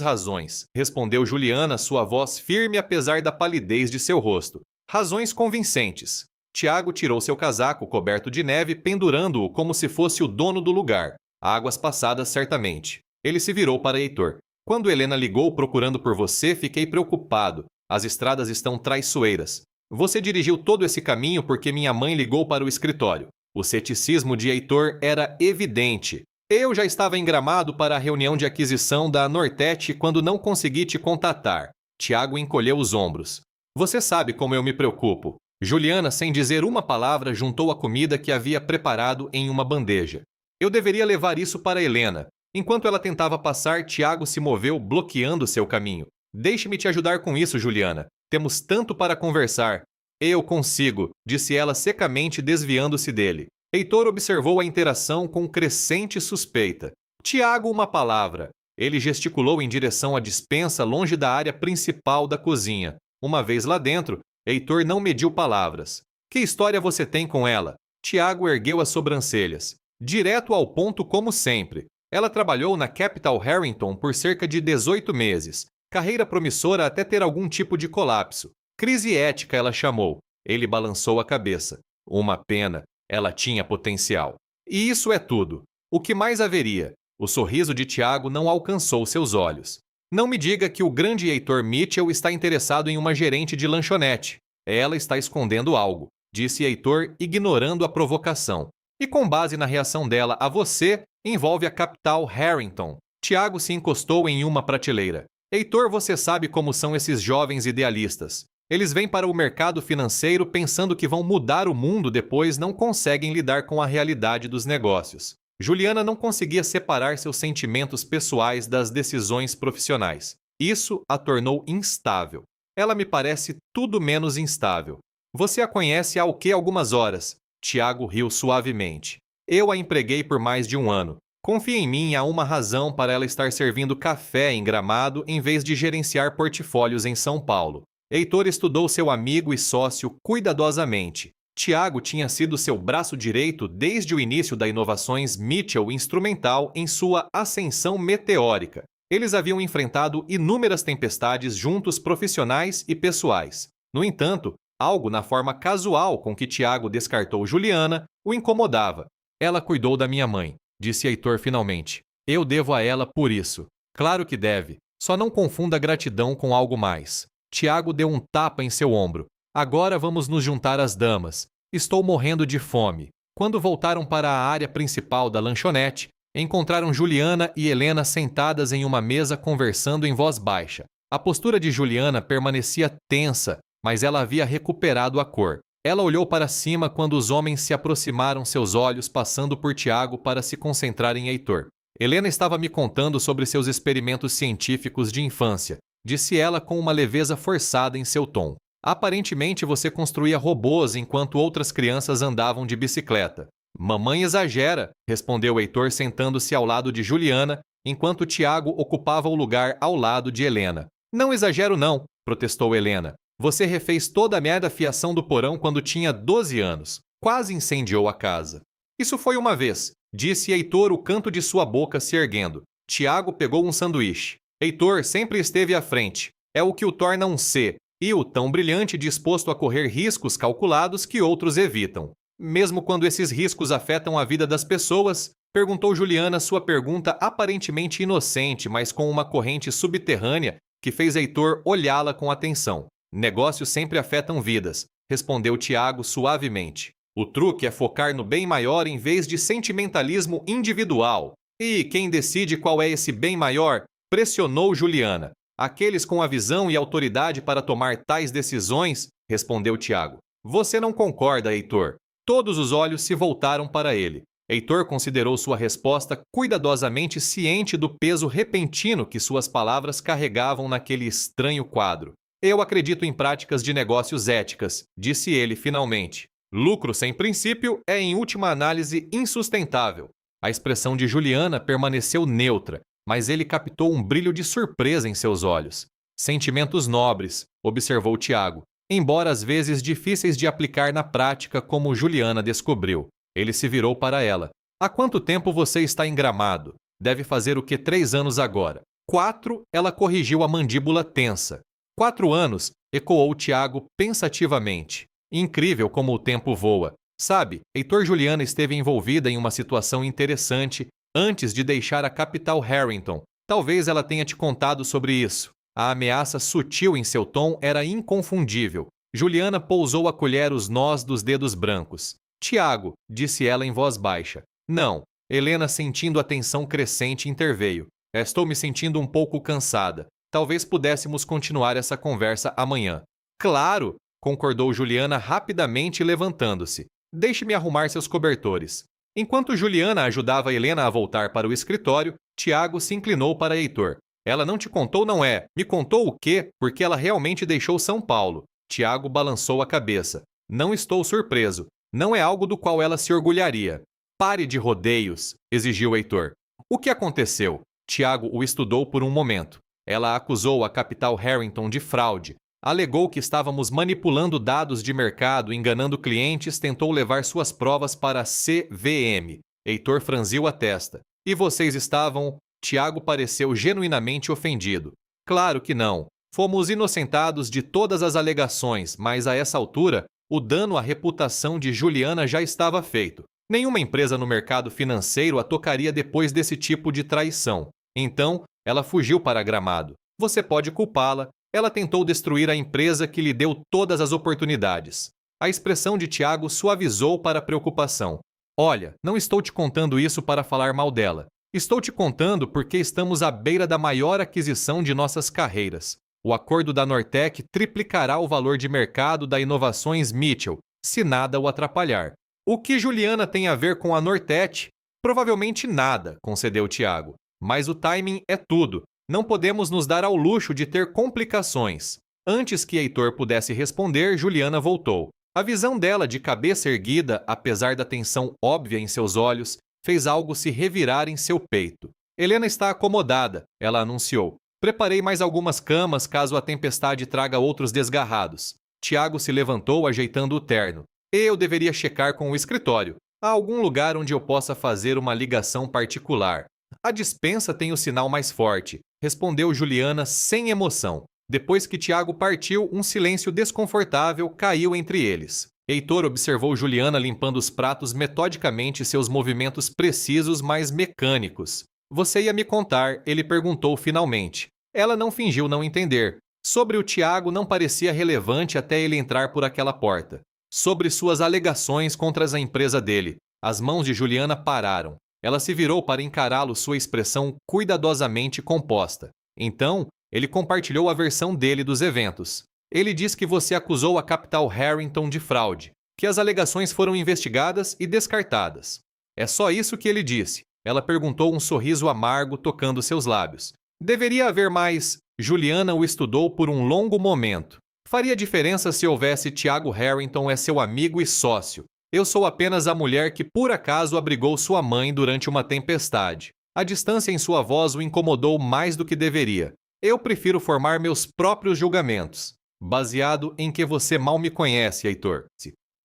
razões, respondeu Juliana, sua voz firme apesar da palidez de seu rosto. Razões convincentes. Tiago tirou seu casaco coberto de neve, pendurando-o como se fosse o dono do lugar. Águas passadas, certamente. Ele se virou para Heitor. Quando Helena ligou procurando por você, fiquei preocupado. As estradas estão traiçoeiras. Você dirigiu todo esse caminho porque minha mãe ligou para o escritório. O ceticismo de Heitor era evidente. Eu já estava em Gramado para a reunião de aquisição da Nortete quando não consegui te contatar. Tiago encolheu os ombros. Você sabe como eu me preocupo. Juliana, sem dizer uma palavra, juntou a comida que havia preparado em uma bandeja. Eu deveria levar isso para Helena. Enquanto ela tentava passar, Tiago se moveu, bloqueando seu caminho. Deixe-me te ajudar com isso, Juliana. Temos tanto para conversar. Eu consigo, disse ela secamente, desviando-se dele. Heitor observou a interação com crescente suspeita. Tiago, uma palavra. Ele gesticulou em direção à despensa longe da área principal da cozinha. Uma vez lá dentro, Heitor não mediu palavras. Que história você tem com ela? Tiago ergueu as sobrancelhas. Direto ao ponto como sempre. Ela trabalhou na Capital Harrington por cerca de 18 meses. Carreira promissora até ter algum tipo de colapso. Crise ética, ela chamou. Ele balançou a cabeça. Uma pena. Ela tinha potencial. E isso é tudo. O que mais haveria? O sorriso de Tiago não alcançou seus olhos. Não me diga que o grande Heitor Mitchell está interessado em uma gerente de lanchonete. Ela está escondendo algo, disse Heitor, ignorando a provocação. E com base na reação dela a você, envolve a capital Harrington. Tiago se encostou em uma prateleira. Heitor, você sabe como são esses jovens idealistas. Eles vêm para o mercado financeiro pensando que vão mudar o mundo, depois não conseguem lidar com a realidade dos negócios. Juliana não conseguia separar seus sentimentos pessoais das decisões profissionais. Isso a tornou instável. Ela me parece tudo menos instável. Você a conhece há o quê algumas horas? Tiago riu suavemente. Eu a empreguei por mais de 1 ano. Confia em mim, há uma razão para ela estar servindo café em Gramado em vez de gerenciar portfólios em São Paulo. Heitor estudou seu amigo e sócio cuidadosamente. Tiago tinha sido seu braço direito desde o início da Inovações Mitchell Instrumental em sua ascensão meteórica. Eles haviam enfrentado inúmeras tempestades juntos, profissionais e pessoais. No entanto, algo na forma casual com que Tiago descartou Juliana o incomodava. Ela cuidou da minha mãe, disse Heitor finalmente. Eu devo a ela por isso. Claro que deve. Só não confunda gratidão com algo mais. Tiago deu um tapa em seu ombro. Agora vamos nos juntar às damas. Estou morrendo de fome. Quando voltaram para a área principal da lanchonete, encontraram Juliana e Helena sentadas em uma mesa conversando em voz baixa. A postura de Juliana permanecia tensa, mas ela havia recuperado a cor. Ela olhou para cima quando os homens se aproximaram, seus olhos passando por Tiago para se concentrar em Heitor. Helena estava me contando sobre seus experimentos científicos de infância, disse ela com uma leveza forçada em seu tom. Aparentemente você construía robôs enquanto outras crianças andavam de bicicleta. Mamãe exagera, respondeu Heitor sentando-se ao lado de Juliana, enquanto Tiago ocupava o lugar ao lado de Helena. Não exagero não, protestou Helena. Você refez toda a merda fiação do porão quando tinha 12 anos. Quase incendiou a casa. Isso foi uma vez, disse Heitor, o canto de sua boca se erguendo. Tiago pegou um sanduíche. Heitor sempre esteve à frente. É o que o torna um C, e o tão brilhante disposto a correr riscos calculados que outros evitam. Mesmo quando esses riscos afetam a vida das pessoas, perguntou Juliana, sua pergunta aparentemente inocente, mas com uma corrente subterrânea que fez Heitor olhá-la com atenção. Negócios sempre afetam vidas, respondeu Tiago suavemente. O truque é focar no bem maior em vez de sentimentalismo individual. E quem decide qual é esse bem maior? Pressionou Juliana. Aqueles com a visão e autoridade para tomar tais decisões, respondeu Tiago. Você não concorda, Heitor? Todos os olhos se voltaram para ele. Heitor considerou sua resposta cuidadosamente, ciente do peso repentino que suas palavras carregavam naquele estranho quadro. Eu acredito em práticas de negócios éticas, disse ele finalmente. Lucro sem princípio é, em última análise, insustentável. A expressão de Juliana permaneceu neutra, mas ele captou um brilho de surpresa em seus olhos. Sentimentos nobres, observou Tiago, embora às vezes difíceis de aplicar na prática, como Juliana descobriu. Ele se virou para ela. Há quanto tempo você está em Gramado? Deve fazer o que 3 anos agora. 4, ela corrigiu a mandíbula tensa. 4 anos, ecoou Tiago pensativamente. Incrível como o tempo voa. Sabe, Heitor, Juliana esteve envolvida em uma situação interessante antes de deixar a capital Harrington. Talvez ela tenha te contado sobre isso. A ameaça sutil em seu tom era inconfundível. Juliana pousou a colher os nós dos dedos brancos. Tiago, disse ela em voz baixa. Não. Helena, sentindo a tensão crescente, interveio. Estou me sentindo um pouco cansada. Talvez pudéssemos continuar essa conversa amanhã. Claro, concordou Juliana rapidamente, levantando-se. Deixe-me arrumar seus cobertores. Enquanto Juliana ajudava Helena a voltar para o escritório, Tiago se inclinou para Heitor. Ela não te contou, não é? Me contou o quê? Porque ela realmente deixou São Paulo. Tiago balançou a cabeça. Não estou surpreso. Não é algo do qual ela se orgulharia. Pare de rodeios, exigiu Heitor. O que aconteceu? Tiago o estudou por um momento. Ela acusou a capital Harrington de fraude. Alegou que estávamos manipulando dados de mercado, enganando clientes, tentou levar suas provas para a CVM. Heitor franziu a testa. E vocês estavam... Tiago pareceu genuinamente ofendido. Claro que não. Fomos inocentados de todas as alegações, mas a essa altura, o dano à reputação de Juliana já estava feito. Nenhuma empresa no mercado financeiro a tocaria depois desse tipo de traição. Então, ela fugiu para Gramado. Você pode culpá-la. Ela tentou destruir a empresa que lhe deu todas as oportunidades. A expressão de Tiago suavizou para a preocupação. Olha, não estou te contando isso para falar mal dela. Estou te contando porque estamos à beira da maior aquisição de nossas carreiras. O acordo da Nortec triplicará o valor de mercado da Inovações Mitchell, se nada o atrapalhar. O que Juliana tem a ver com a Nortec? Provavelmente nada, concedeu Tiago. Mas o timing é tudo. Não podemos nos dar ao luxo de ter complicações. Antes que Heitor pudesse responder, Juliana voltou. A visão dela de cabeça erguida, apesar da tensão óbvia em seus olhos, fez algo se revirar em seu peito. Helena está acomodada, ela anunciou. Preparei mais algumas camas caso a tempestade traga outros desgarrados. Tiago se levantou ajeitando o terno. Eu deveria checar com o escritório. Há algum lugar onde eu possa fazer uma ligação particular. A despensa tem o sinal mais forte, respondeu Juliana sem emoção. Depois que Tiago partiu, um silêncio desconfortável caiu entre eles. Heitor observou Juliana limpando os pratos metodicamente, seus movimentos precisos, mas mecânicos. Você ia me contar, ele perguntou finalmente. Ela não fingiu não entender. Sobre o Tiago não parecia relevante até ele entrar por aquela porta. Sobre suas alegações contra a empresa dele. As mãos de Juliana pararam. Ela se virou para encará-lo, sua expressão cuidadosamente composta. Então, ele compartilhou a versão dele dos eventos. Ele diz que você acusou a Capital Harrington de fraude, que as alegações foram investigadas e descartadas. É só isso que ele disse. Ela perguntou, um sorriso amargo tocando seus lábios. Deveria haver mais. Juliana o estudou por um longo momento. Faria diferença se houvesse. Tiago Harrington é seu amigo e sócio. Eu sou apenas a mulher que por acaso abrigou sua mãe durante uma tempestade. A distância em sua voz o incomodou mais do que deveria. Eu prefiro formar meus próprios julgamentos, baseado em que você mal me conhece, Heitor.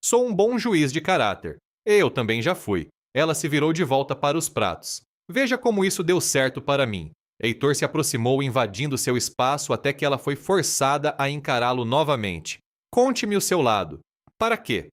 Sou um bom juiz de caráter. Eu também já fui. Ela se virou de volta para os pratos. Veja como isso deu certo para mim. Heitor se aproximou, invadindo seu espaço até que ela foi forçada a encará-lo novamente. Conte-me o seu lado. Para quê?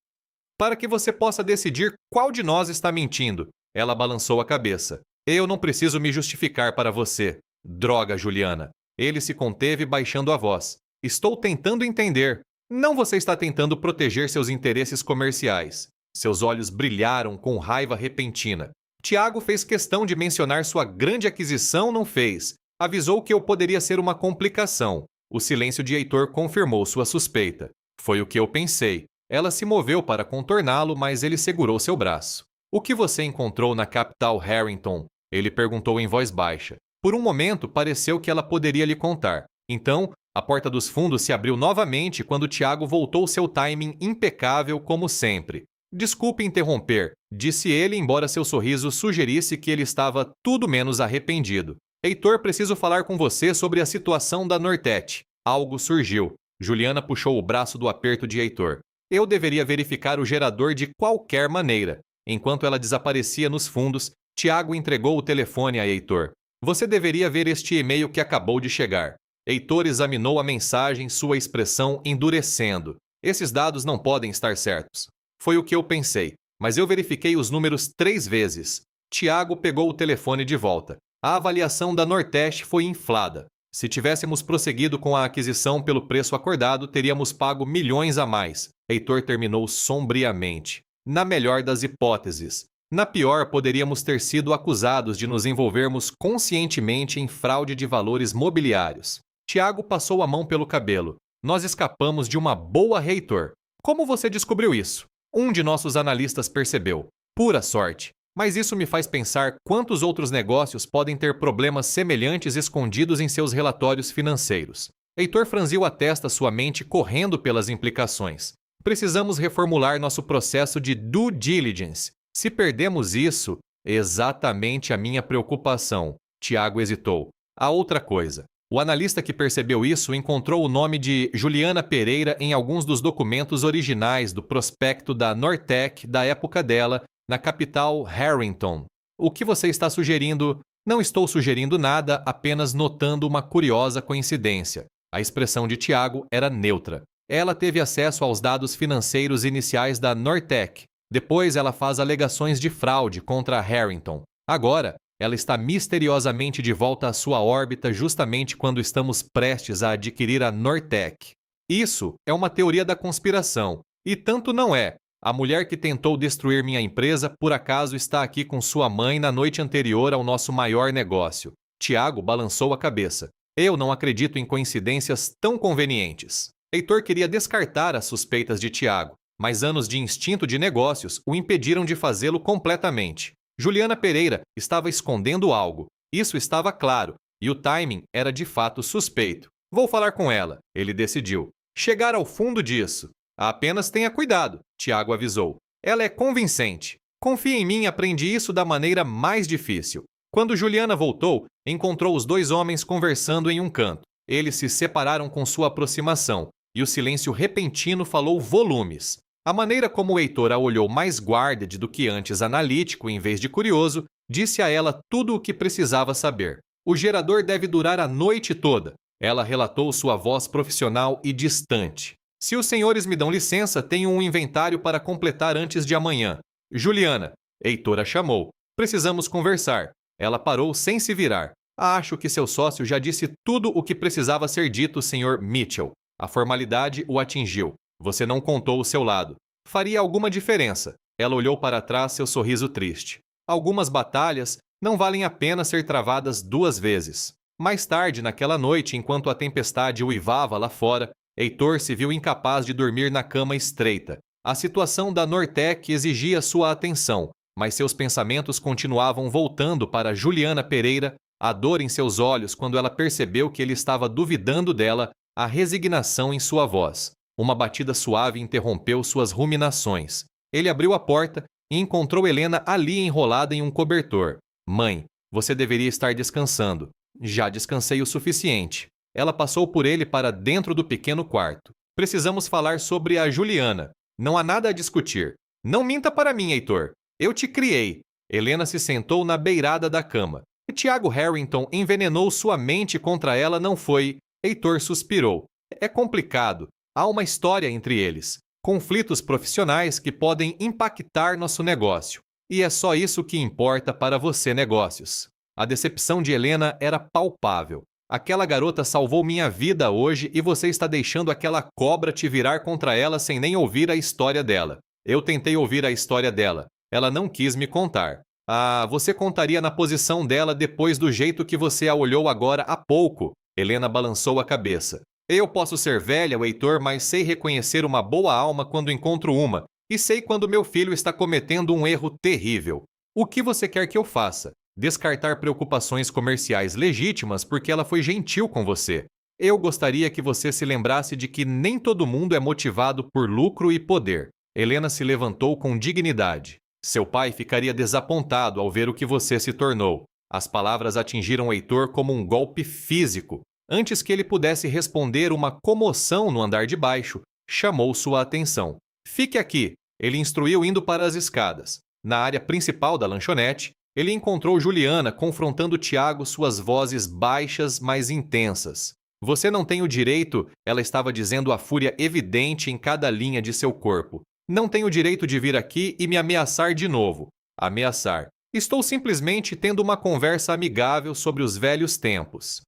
Para que você possa decidir qual de nós está mentindo. Ela balançou a cabeça. Eu não preciso me justificar para você. Droga, Juliana. Ele se conteve, baixando a voz. Estou tentando entender. Não, você está tentando proteger seus interesses comerciais. Seus olhos brilharam com raiva repentina. Tiago fez questão de mencionar sua grande aquisição, não fez. Avisou que eu poderia ser uma complicação. O silêncio de Heitor confirmou sua suspeita. Foi o que eu pensei. Ela se moveu para contorná-lo, mas ele segurou seu braço. O que você encontrou na Capital Harrington? Ele perguntou em voz baixa. Por um momento, pareceu que ela poderia lhe contar. Então, a porta dos fundos se abriu novamente quando Tiago voltou, seu timing impecável como sempre. Desculpe interromper, disse ele, embora seu sorriso sugerisse que ele estava tudo menos arrependido. Heitor, preciso falar com você sobre a situação da Nortec. Algo surgiu. Juliana puxou o braço do aperto de Heitor. Eu deveria verificar o gerador de qualquer maneira. Enquanto ela desaparecia nos fundos, Tiago entregou o telefone a Heitor. Você deveria ver este e-mail que acabou de chegar. Heitor examinou a mensagem, sua expressão endurecendo. Esses dados não podem estar certos. Foi o que eu pensei, mas eu verifiquei os números 3 vezes. Tiago pegou o telefone de volta. A avaliação da Nortec foi inflada. Se tivéssemos prosseguido com a aquisição pelo preço acordado, teríamos pago milhões a mais. Heitor terminou sombriamente. Na melhor das hipóteses. Na pior, poderíamos ter sido acusados de nos envolvermos conscientemente em fraude de valores mobiliários. Tiago passou a mão pelo cabelo. Nós escapamos de uma boa, Heitor. Como você descobriu isso? Um de nossos analistas percebeu. Pura sorte. Mas isso me faz pensar quantos outros negócios podem ter problemas semelhantes escondidos em seus relatórios financeiros. Heitor franziu a testa, sua mente correndo pelas implicações. Precisamos reformular nosso processo de due diligence. Se perdemos isso, exatamente a minha preocupação. Tiago hesitou. Há outra coisa. O analista que percebeu isso encontrou o nome de Juliana Pereira em alguns dos documentos originais do prospecto da Nortec da época dela, na Capital Harrington. O que você está sugerindo? Não estou sugerindo nada, apenas notando uma curiosa coincidência. A expressão de Tiago era neutra. Ela teve acesso aos dados financeiros iniciais da Nortec. Depois ela faz alegações de fraude contra a Harrington. Agora, ela está misteriosamente de volta à sua órbita justamente quando estamos prestes a adquirir a Nortec. Isso é uma teoria da conspiração, e tanto não é. A mulher que tentou destruir minha empresa por acaso está aqui com sua mãe na noite anterior ao nosso maior negócio. Tiago balançou a cabeça. Eu não acredito em coincidências tão convenientes. Heitor queria descartar as suspeitas de Tiago, mas anos de instinto de negócios o impediram de fazê-lo completamente. Juliana Pereira estava escondendo algo. Isso estava claro, e o timing era de fato suspeito. Vou falar com ela, ele decidiu. Chegar ao fundo disso. Apenas tenha cuidado, Tiago avisou. Ela é convincente. Confie em mim, aprendi isso da maneira mais difícil. Quando Juliana voltou, encontrou os dois homens conversando em um canto. Eles se separaram com sua aproximação, e o silêncio repentino falou volumes. A maneira como o Heitor a olhou mais guarded do que antes analítico em vez de curioso, disse a ela tudo o que precisava saber. O gerador deve durar a noite toda. Ela relatou sua voz profissional e distante. Se os senhores me dão licença, tenho um inventário para completar antes de amanhã. Juliana, Heitor a chamou. Precisamos conversar. Ela parou sem se virar. Acho que seu sócio já disse tudo o que precisava ser dito, Sr. Mitchell. A formalidade o atingiu. Você não contou o seu lado. Faria alguma diferença. Ela olhou para trás, seu sorriso triste. Algumas batalhas não valem a pena ser travadas duas vezes. Mais tarde, naquela noite, enquanto a tempestade uivava lá fora, Heitor se viu incapaz de dormir na cama estreita. A situação da Nortec exigia sua atenção, mas seus pensamentos continuavam voltando para Juliana Pereira, a dor em seus olhos quando ela percebeu que ele estava duvidando dela, a resignação em sua voz. Uma batida suave interrompeu suas ruminações. Ele abriu a porta e encontrou Helena ali enrolada em um cobertor. Mãe, você deveria estar descansando. Já descansei o suficiente. Ela passou por ele para dentro do pequeno quarto. Precisamos falar sobre a Juliana. Não há nada a discutir. Não minta para mim, Heitor. Eu te criei. Helena se sentou na beirada da cama. E Tiago Harrington envenenou sua mente contra ela, não foi? Heitor suspirou. É complicado. Há uma história entre eles. Conflitos profissionais que podem impactar nosso negócio. E é só isso que importa para você, negócios. A decepção de Helena era palpável. Aquela garota salvou minha vida hoje e você está deixando aquela cobra te virar contra ela sem nem ouvir a história dela. Eu tentei ouvir a história dela. Ela não quis me contar. Ah, você contaria na posição dela depois do jeito que você a olhou agora há pouco. Helena balançou a cabeça. Eu posso ser velha, Heitor, mas sei reconhecer uma boa alma quando encontro uma, e sei quando meu filho está cometendo um erro terrível. O que você quer que eu faça? Descartar preocupações comerciais legítimas porque ela foi gentil com você. Eu gostaria que você se lembrasse de que nem todo mundo é motivado por lucro e poder. Helena se levantou com dignidade. Seu pai ficaria desapontado ao ver o que você se tornou. As palavras atingiram Heitor como um golpe físico. Antes que ele pudesse responder, uma comoção no andar de baixo chamou sua atenção. Fique aqui, ele instruiu indo para as escadas. Na área principal da lanchonete, ele encontrou Juliana confrontando Tiago, suas vozes baixas, mas intensas. Você não tem o direito, ela estava dizendo a fúria evidente em cada linha de seu corpo. Não tem o direito de vir aqui e me ameaçar de novo. Ameaçar. Estou simplesmente tendo uma conversa amigável sobre os velhos tempos.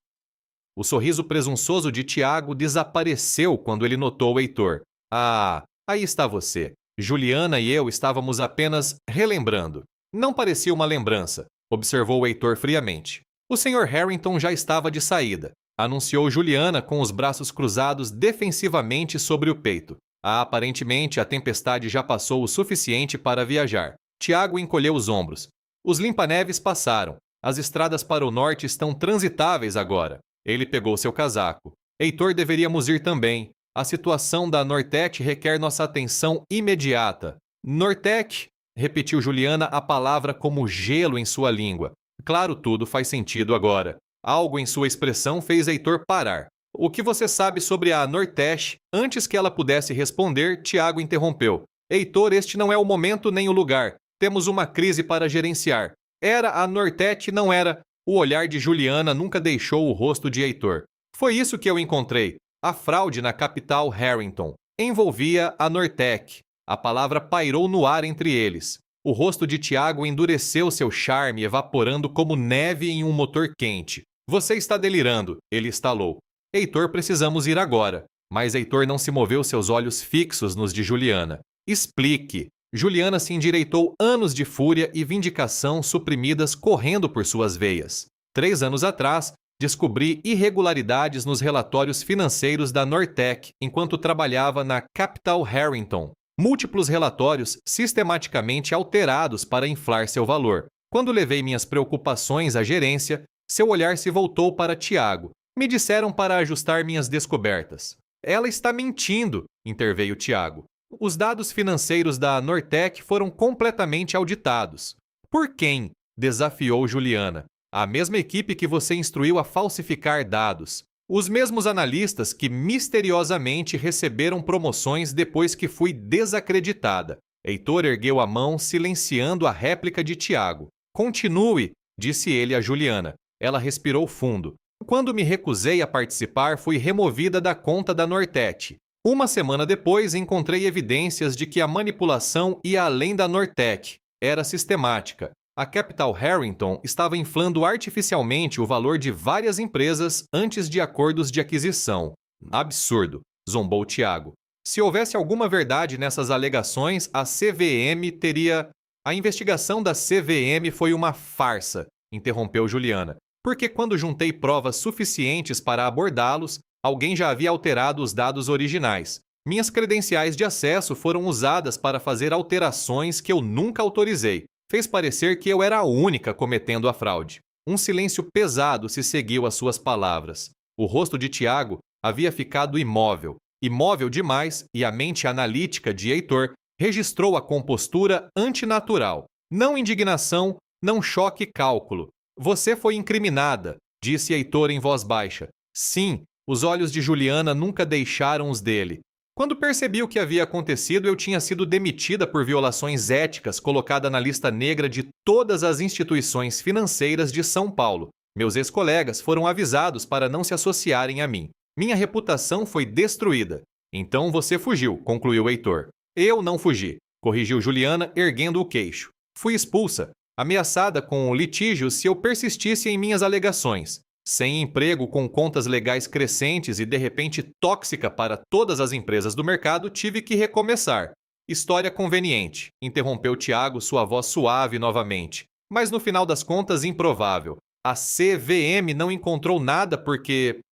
O sorriso presunçoso de Tiago desapareceu quando ele notou Heitor. Ah, aí está você. Juliana e eu estávamos apenas relembrando. Não parecia uma lembrança, observou Heitor friamente. O Sr. Harrington já estava de saída, anunciou Juliana com os braços cruzados defensivamente sobre o peito. Aparentemente, a tempestade já passou o suficiente para viajar. Tiago encolheu os ombros. Os limpa-neves passaram. As estradas para o norte estão transitáveis agora. Ele pegou seu casaco. Heitor, deveríamos ir também. A situação da Nortec requer nossa atenção imediata. Nortec? Repetiu Juliana a palavra como gelo em sua língua. Claro, tudo faz sentido agora. Algo em sua expressão fez Heitor parar. O que você sabe sobre a Nortec? Antes que ela pudesse responder, Tiago interrompeu. Heitor, este não é o momento nem o lugar. Temos uma crise para gerenciar. Era a Nortec, não era? O olhar de Juliana nunca deixou o rosto de Heitor. Foi isso que eu encontrei. A fraude na capital Harrington envolvia a Nortec. A palavra pairou no ar entre eles. O rosto de Tiago endureceu seu charme, evaporando como neve em um motor quente. Você está delirando, ele estalou. Heitor, precisamos ir agora. Mas Heitor não se moveu, seus olhos fixos nos de Juliana. Explique. Juliana se endireitou, anos de fúria e vindicação suprimidas correndo por suas veias. 3 anos atrás, descobri irregularidades nos relatórios financeiros da Nortec enquanto trabalhava na Capital Harrington. Múltiplos relatórios sistematicamente alterados para inflar seu valor. Quando levei minhas preocupações à gerência, seu olhar se voltou para Tiago. Me disseram para ajustar minhas descobertas. Ela está mentindo, interveio Tiago. Os dados financeiros da Nortec foram completamente auditados. Por quem? Desafiou Juliana. A mesma equipe que você instruiu a falsificar dados. Os mesmos analistas que misteriosamente receberam promoções depois que fui desacreditada. Heitor ergueu a mão, silenciando a réplica de Tiago. Continue, disse ele a Juliana. Ela respirou fundo. Quando me recusei a participar, fui removida da conta da Nortec. Uma semana depois, encontrei evidências de que a manipulação ia além da Nortec. Era sistemática. A Capital Harrington estava inflando artificialmente o valor de várias empresas antes de acordos de aquisição. Absurdo, zombou Tiago. Se houvesse alguma verdade nessas alegações, a CVM teria... A investigação da CVM foi uma farsa, interrompeu Juliana. Porque quando juntei provas suficientes para abordá-los, alguém já havia alterado os dados originais. Minhas credenciais de acesso foram usadas para fazer alterações que eu nunca autorizei. Fez parecer que eu era a única cometendo a fraude. Um silêncio pesado se seguiu às suas palavras. O rosto de Tiago havia ficado imóvel. Imóvel demais, e a mente analítica de Heitor registrou a compostura antinatural. Não indignação, não choque e cálculo. Você foi incriminada, disse Heitor em voz baixa. Sim, os olhos de Juliana nunca deixaram os dele. Quando percebi o que havia acontecido, eu tinha sido demitida por violações éticas, colocada na lista negra de todas as instituições financeiras de São Paulo. Meus ex-colegas foram avisados para não se associarem a mim. Minha reputação foi destruída. Então você fugiu, concluiu Heitor. Eu não fugi, corrigiu Juliana, erguendo o queixo. Fui expulsa, ameaçada com litígio se eu persistisse em minhas alegações. Sem emprego, com contas legais crescentes e de repente tóxica para todas as empresas do mercado, tive que recomeçar. História conveniente, interrompeu Tiago, sua voz suave novamente. Mas no final das contas, improvável. A CVM não encontrou nada porque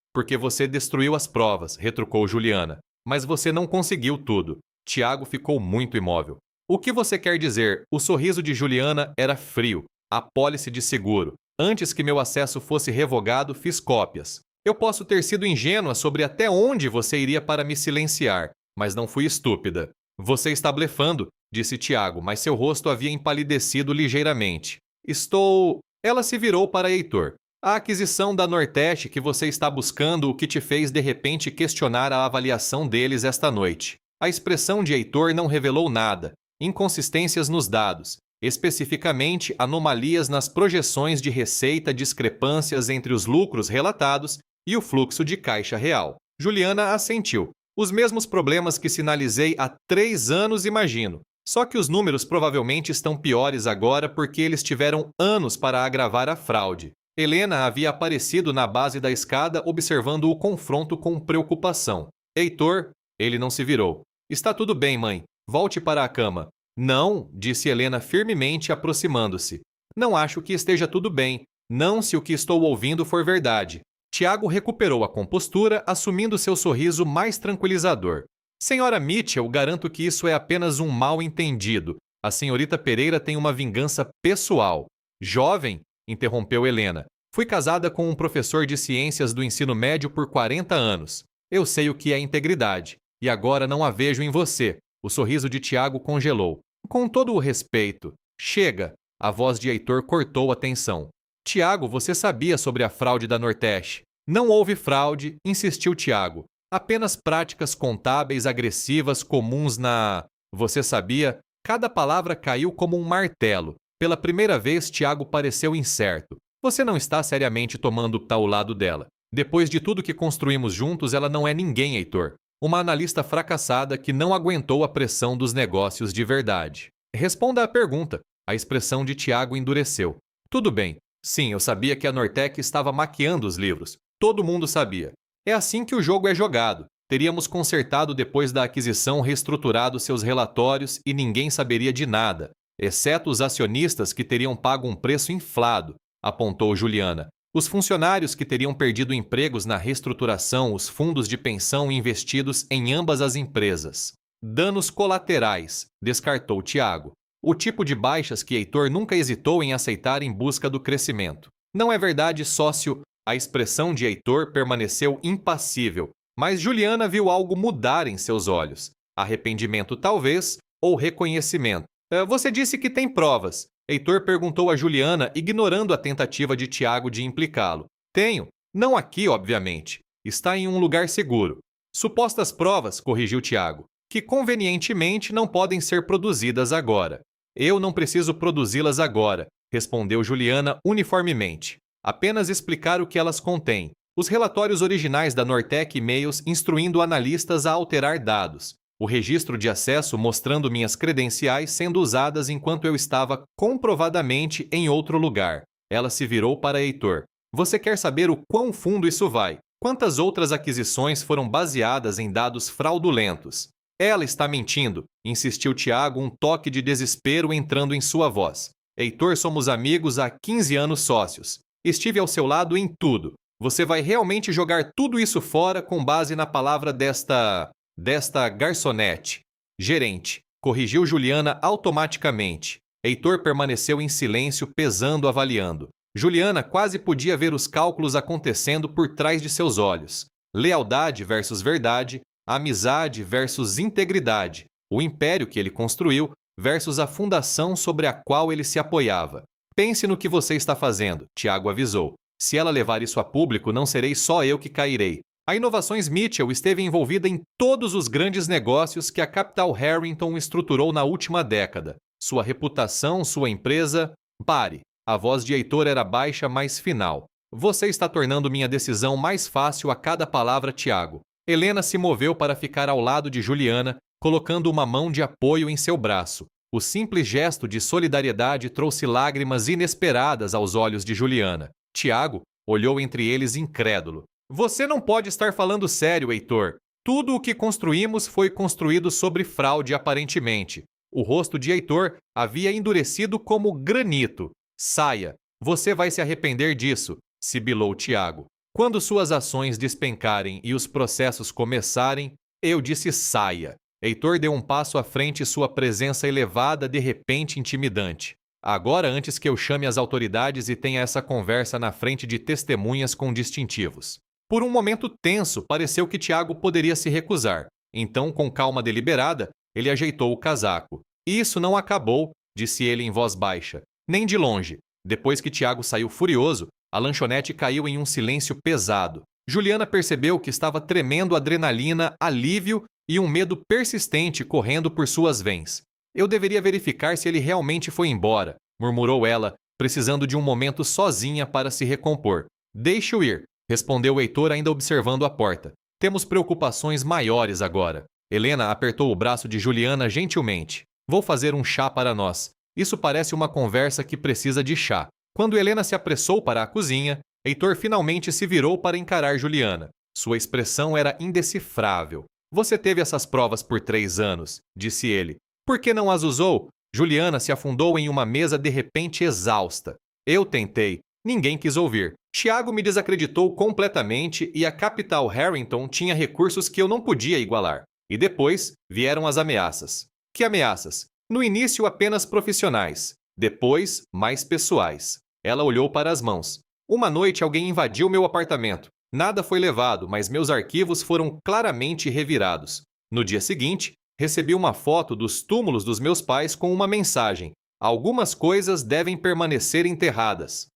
você destruiu as provas, retrucou Juliana. Mas você não conseguiu tudo. Tiago ficou muito imóvel. O que você quer dizer? O sorriso de Juliana era frio. Apólice de seguro. Antes que meu acesso fosse revogado, fiz cópias. Eu posso ter sido ingênua sobre até onde você iria para me silenciar, mas não fui estúpida. Você está blefando, disse Tiago, mas seu rosto havia empalidecido ligeiramente. Estou... Ela se virou para Heitor. A aquisição da Nortec que você está buscando o que te fez de repente questionar a avaliação deles esta noite. A expressão de Heitor não revelou nada. Inconsistências nos dados. Especificamente, anomalias nas projeções de receita, discrepâncias entre os lucros relatados e o fluxo de caixa real. Juliana assentiu. Os mesmos problemas que sinalizei há 3 anos, imagino. Só que os números provavelmente estão piores agora porque eles tiveram anos para agravar a fraude. Helena havia aparecido na base da escada observando o confronto com preocupação. Heitor, ele não se virou. Está tudo bem, mãe. Volte para a cama. Não, disse Helena firmemente, aproximando-se. Não acho que esteja tudo bem. Não se o que estou ouvindo for verdade. Tiago recuperou a compostura, assumindo seu sorriso mais tranquilizador. Senhora Mitchell, garanto que isso é apenas um mal-entendido. A senhorita Pereira tem uma vingança pessoal. Jovem, interrompeu Helena. Fui casada com um professor de ciências do ensino médio por 40 anos. Eu sei o que é integridade. E agora não a vejo em você. O sorriso de Tiago congelou. Com todo o respeito. Chega! A voz de Heitor cortou a tensão. Tiago, você sabia sobre a fraude da Nortec. Não houve fraude, insistiu Tiago. Apenas práticas contábeis agressivas comuns na... Você sabia? Cada palavra caiu como um martelo. Pela primeira vez, Tiago pareceu incerto. Você não está seriamente tomando ao lado dela. Depois de tudo que construímos juntos, ela não é ninguém, Heitor. Uma analista fracassada que não aguentou a pressão dos negócios de verdade. Responda à pergunta. A expressão de Tiago endureceu. Tudo bem. Sim, eu sabia que a Nortec estava maquiando os livros. Todo mundo sabia. É assim que o jogo é jogado. Teríamos consertado depois da aquisição, reestruturado seus relatórios e ninguém saberia de nada, exceto os acionistas que teriam pago um preço inflado, apontou Juliana. Os funcionários que teriam perdido empregos na reestruturação, os fundos de pensão investidos em ambas as empresas. Danos colaterais, descartou Tiago. O tipo de baixas que Heitor nunca hesitou em aceitar em busca do crescimento. Não é verdade, sócio? A expressão de Heitor permaneceu impassível, mas Juliana viu algo mudar em seus olhos. Arrependimento talvez, ou reconhecimento. Você disse que tem provas. Heitor perguntou a Juliana, ignorando a tentativa de Tiago de implicá-lo. Tenho. Não aqui, obviamente. Está em um lugar seguro. Supostas provas, corrigiu Tiago, que convenientemente não podem ser produzidas agora. Eu não preciso produzi-las agora, respondeu Juliana uniformemente. Apenas explicar o que elas contêm. Os relatórios originais da Nortec e-mails instruindo analistas a alterar dados. O registro de acesso mostrando minhas credenciais sendo usadas enquanto eu estava comprovadamente em outro lugar. Ela se virou para Heitor. Você quer saber o quão fundo isso vai? Quantas outras aquisições foram baseadas em dados fraudulentos? Ela está mentindo, insistiu Tiago, um toque de desespero entrando em sua voz. Heitor, somos amigos há 15 anos sócios. Estive ao seu lado em tudo. Você vai realmente jogar tudo isso fora com base na palavra desta garçonete. Gerente, corrigiu Juliana automaticamente. Heitor permaneceu em silêncio, pesando, avaliando. Juliana quase podia ver os cálculos acontecendo por trás de seus olhos. Lealdade versus verdade, amizade versus integridade, o império que ele construiu versus a fundação sobre a qual ele se apoiava. Pense no que você está fazendo, Tiago avisou. Se ela levar isso a público, não serei só eu que cairei. A Inovações Mitchell esteve envolvida em todos os grandes negócios que a Capital Harrington estruturou na última década. Sua reputação, sua empresa... Pare. A voz de Heitor era baixa, mas final. Você está tornando minha decisão mais fácil a cada palavra, Tiago. Helena se moveu para ficar ao lado de Juliana, colocando uma mão de apoio em seu braço. O simples gesto de solidariedade trouxe lágrimas inesperadas aos olhos de Juliana. Tiago olhou entre eles incrédulo. Você não pode estar falando sério, Heitor. Tudo o que construímos foi construído sobre fraude, aparentemente. O rosto de Heitor havia endurecido como granito. Saia. Você vai se arrepender disso, sibilou Tiago. Quando suas ações despencarem e os processos começarem, eu disse saia. Heitor deu um passo à frente, sua presença elevada, de repente intimidante. Agora, antes que eu chame as autoridades e tenha essa conversa na frente de testemunhas com distintivos. Por um momento tenso, pareceu que Tiago poderia se recusar. Então, com calma deliberada, ele ajeitou o casaco. Isso não acabou, disse ele em voz baixa. Nem de longe. Depois que Tiago saiu furioso, a lanchonete caiu em um silêncio pesado. Juliana percebeu que estava tremendo adrenalina, alívio e um medo persistente correndo por suas veias. Eu deveria verificar se ele realmente foi embora, murmurou ela, precisando de um momento sozinha para se recompor. Deixe-o ir, respondeu Heitor, ainda observando a porta. Temos preocupações maiores agora. Helena apertou o braço de Juliana gentilmente. Vou fazer um chá para nós. Isso parece uma conversa que precisa de chá. Quando Helena se apressou para a cozinha, Heitor finalmente se virou para encarar Juliana. Sua expressão era indecifrável. Você teve essas provas por 3 anos, disse ele. Por que não as usou? Juliana se afundou em uma mesa de repente exausta. Eu tentei. Ninguém quis ouvir. Tiago me desacreditou completamente e a Capital Harrington tinha recursos que eu não podia igualar. E depois vieram as ameaças. Que ameaças? No início apenas profissionais. Depois, mais pessoais. Ela olhou para as mãos. Uma noite alguém invadiu meu apartamento. Nada foi levado, mas meus arquivos foram claramente revirados. No dia seguinte, recebi uma foto dos túmulos dos meus pais com uma mensagem. Algumas coisas devem permanecer enterradas.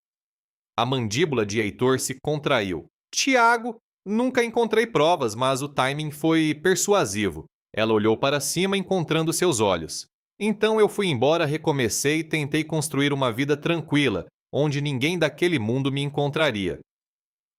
A mandíbula de Heitor se contraiu. Tiago, nunca encontrei provas, mas o timing foi persuasivo. Ela olhou para cima, encontrando seus olhos. Então eu fui embora, recomecei e tentei construir uma vida tranquila, onde ninguém daquele mundo me encontraria.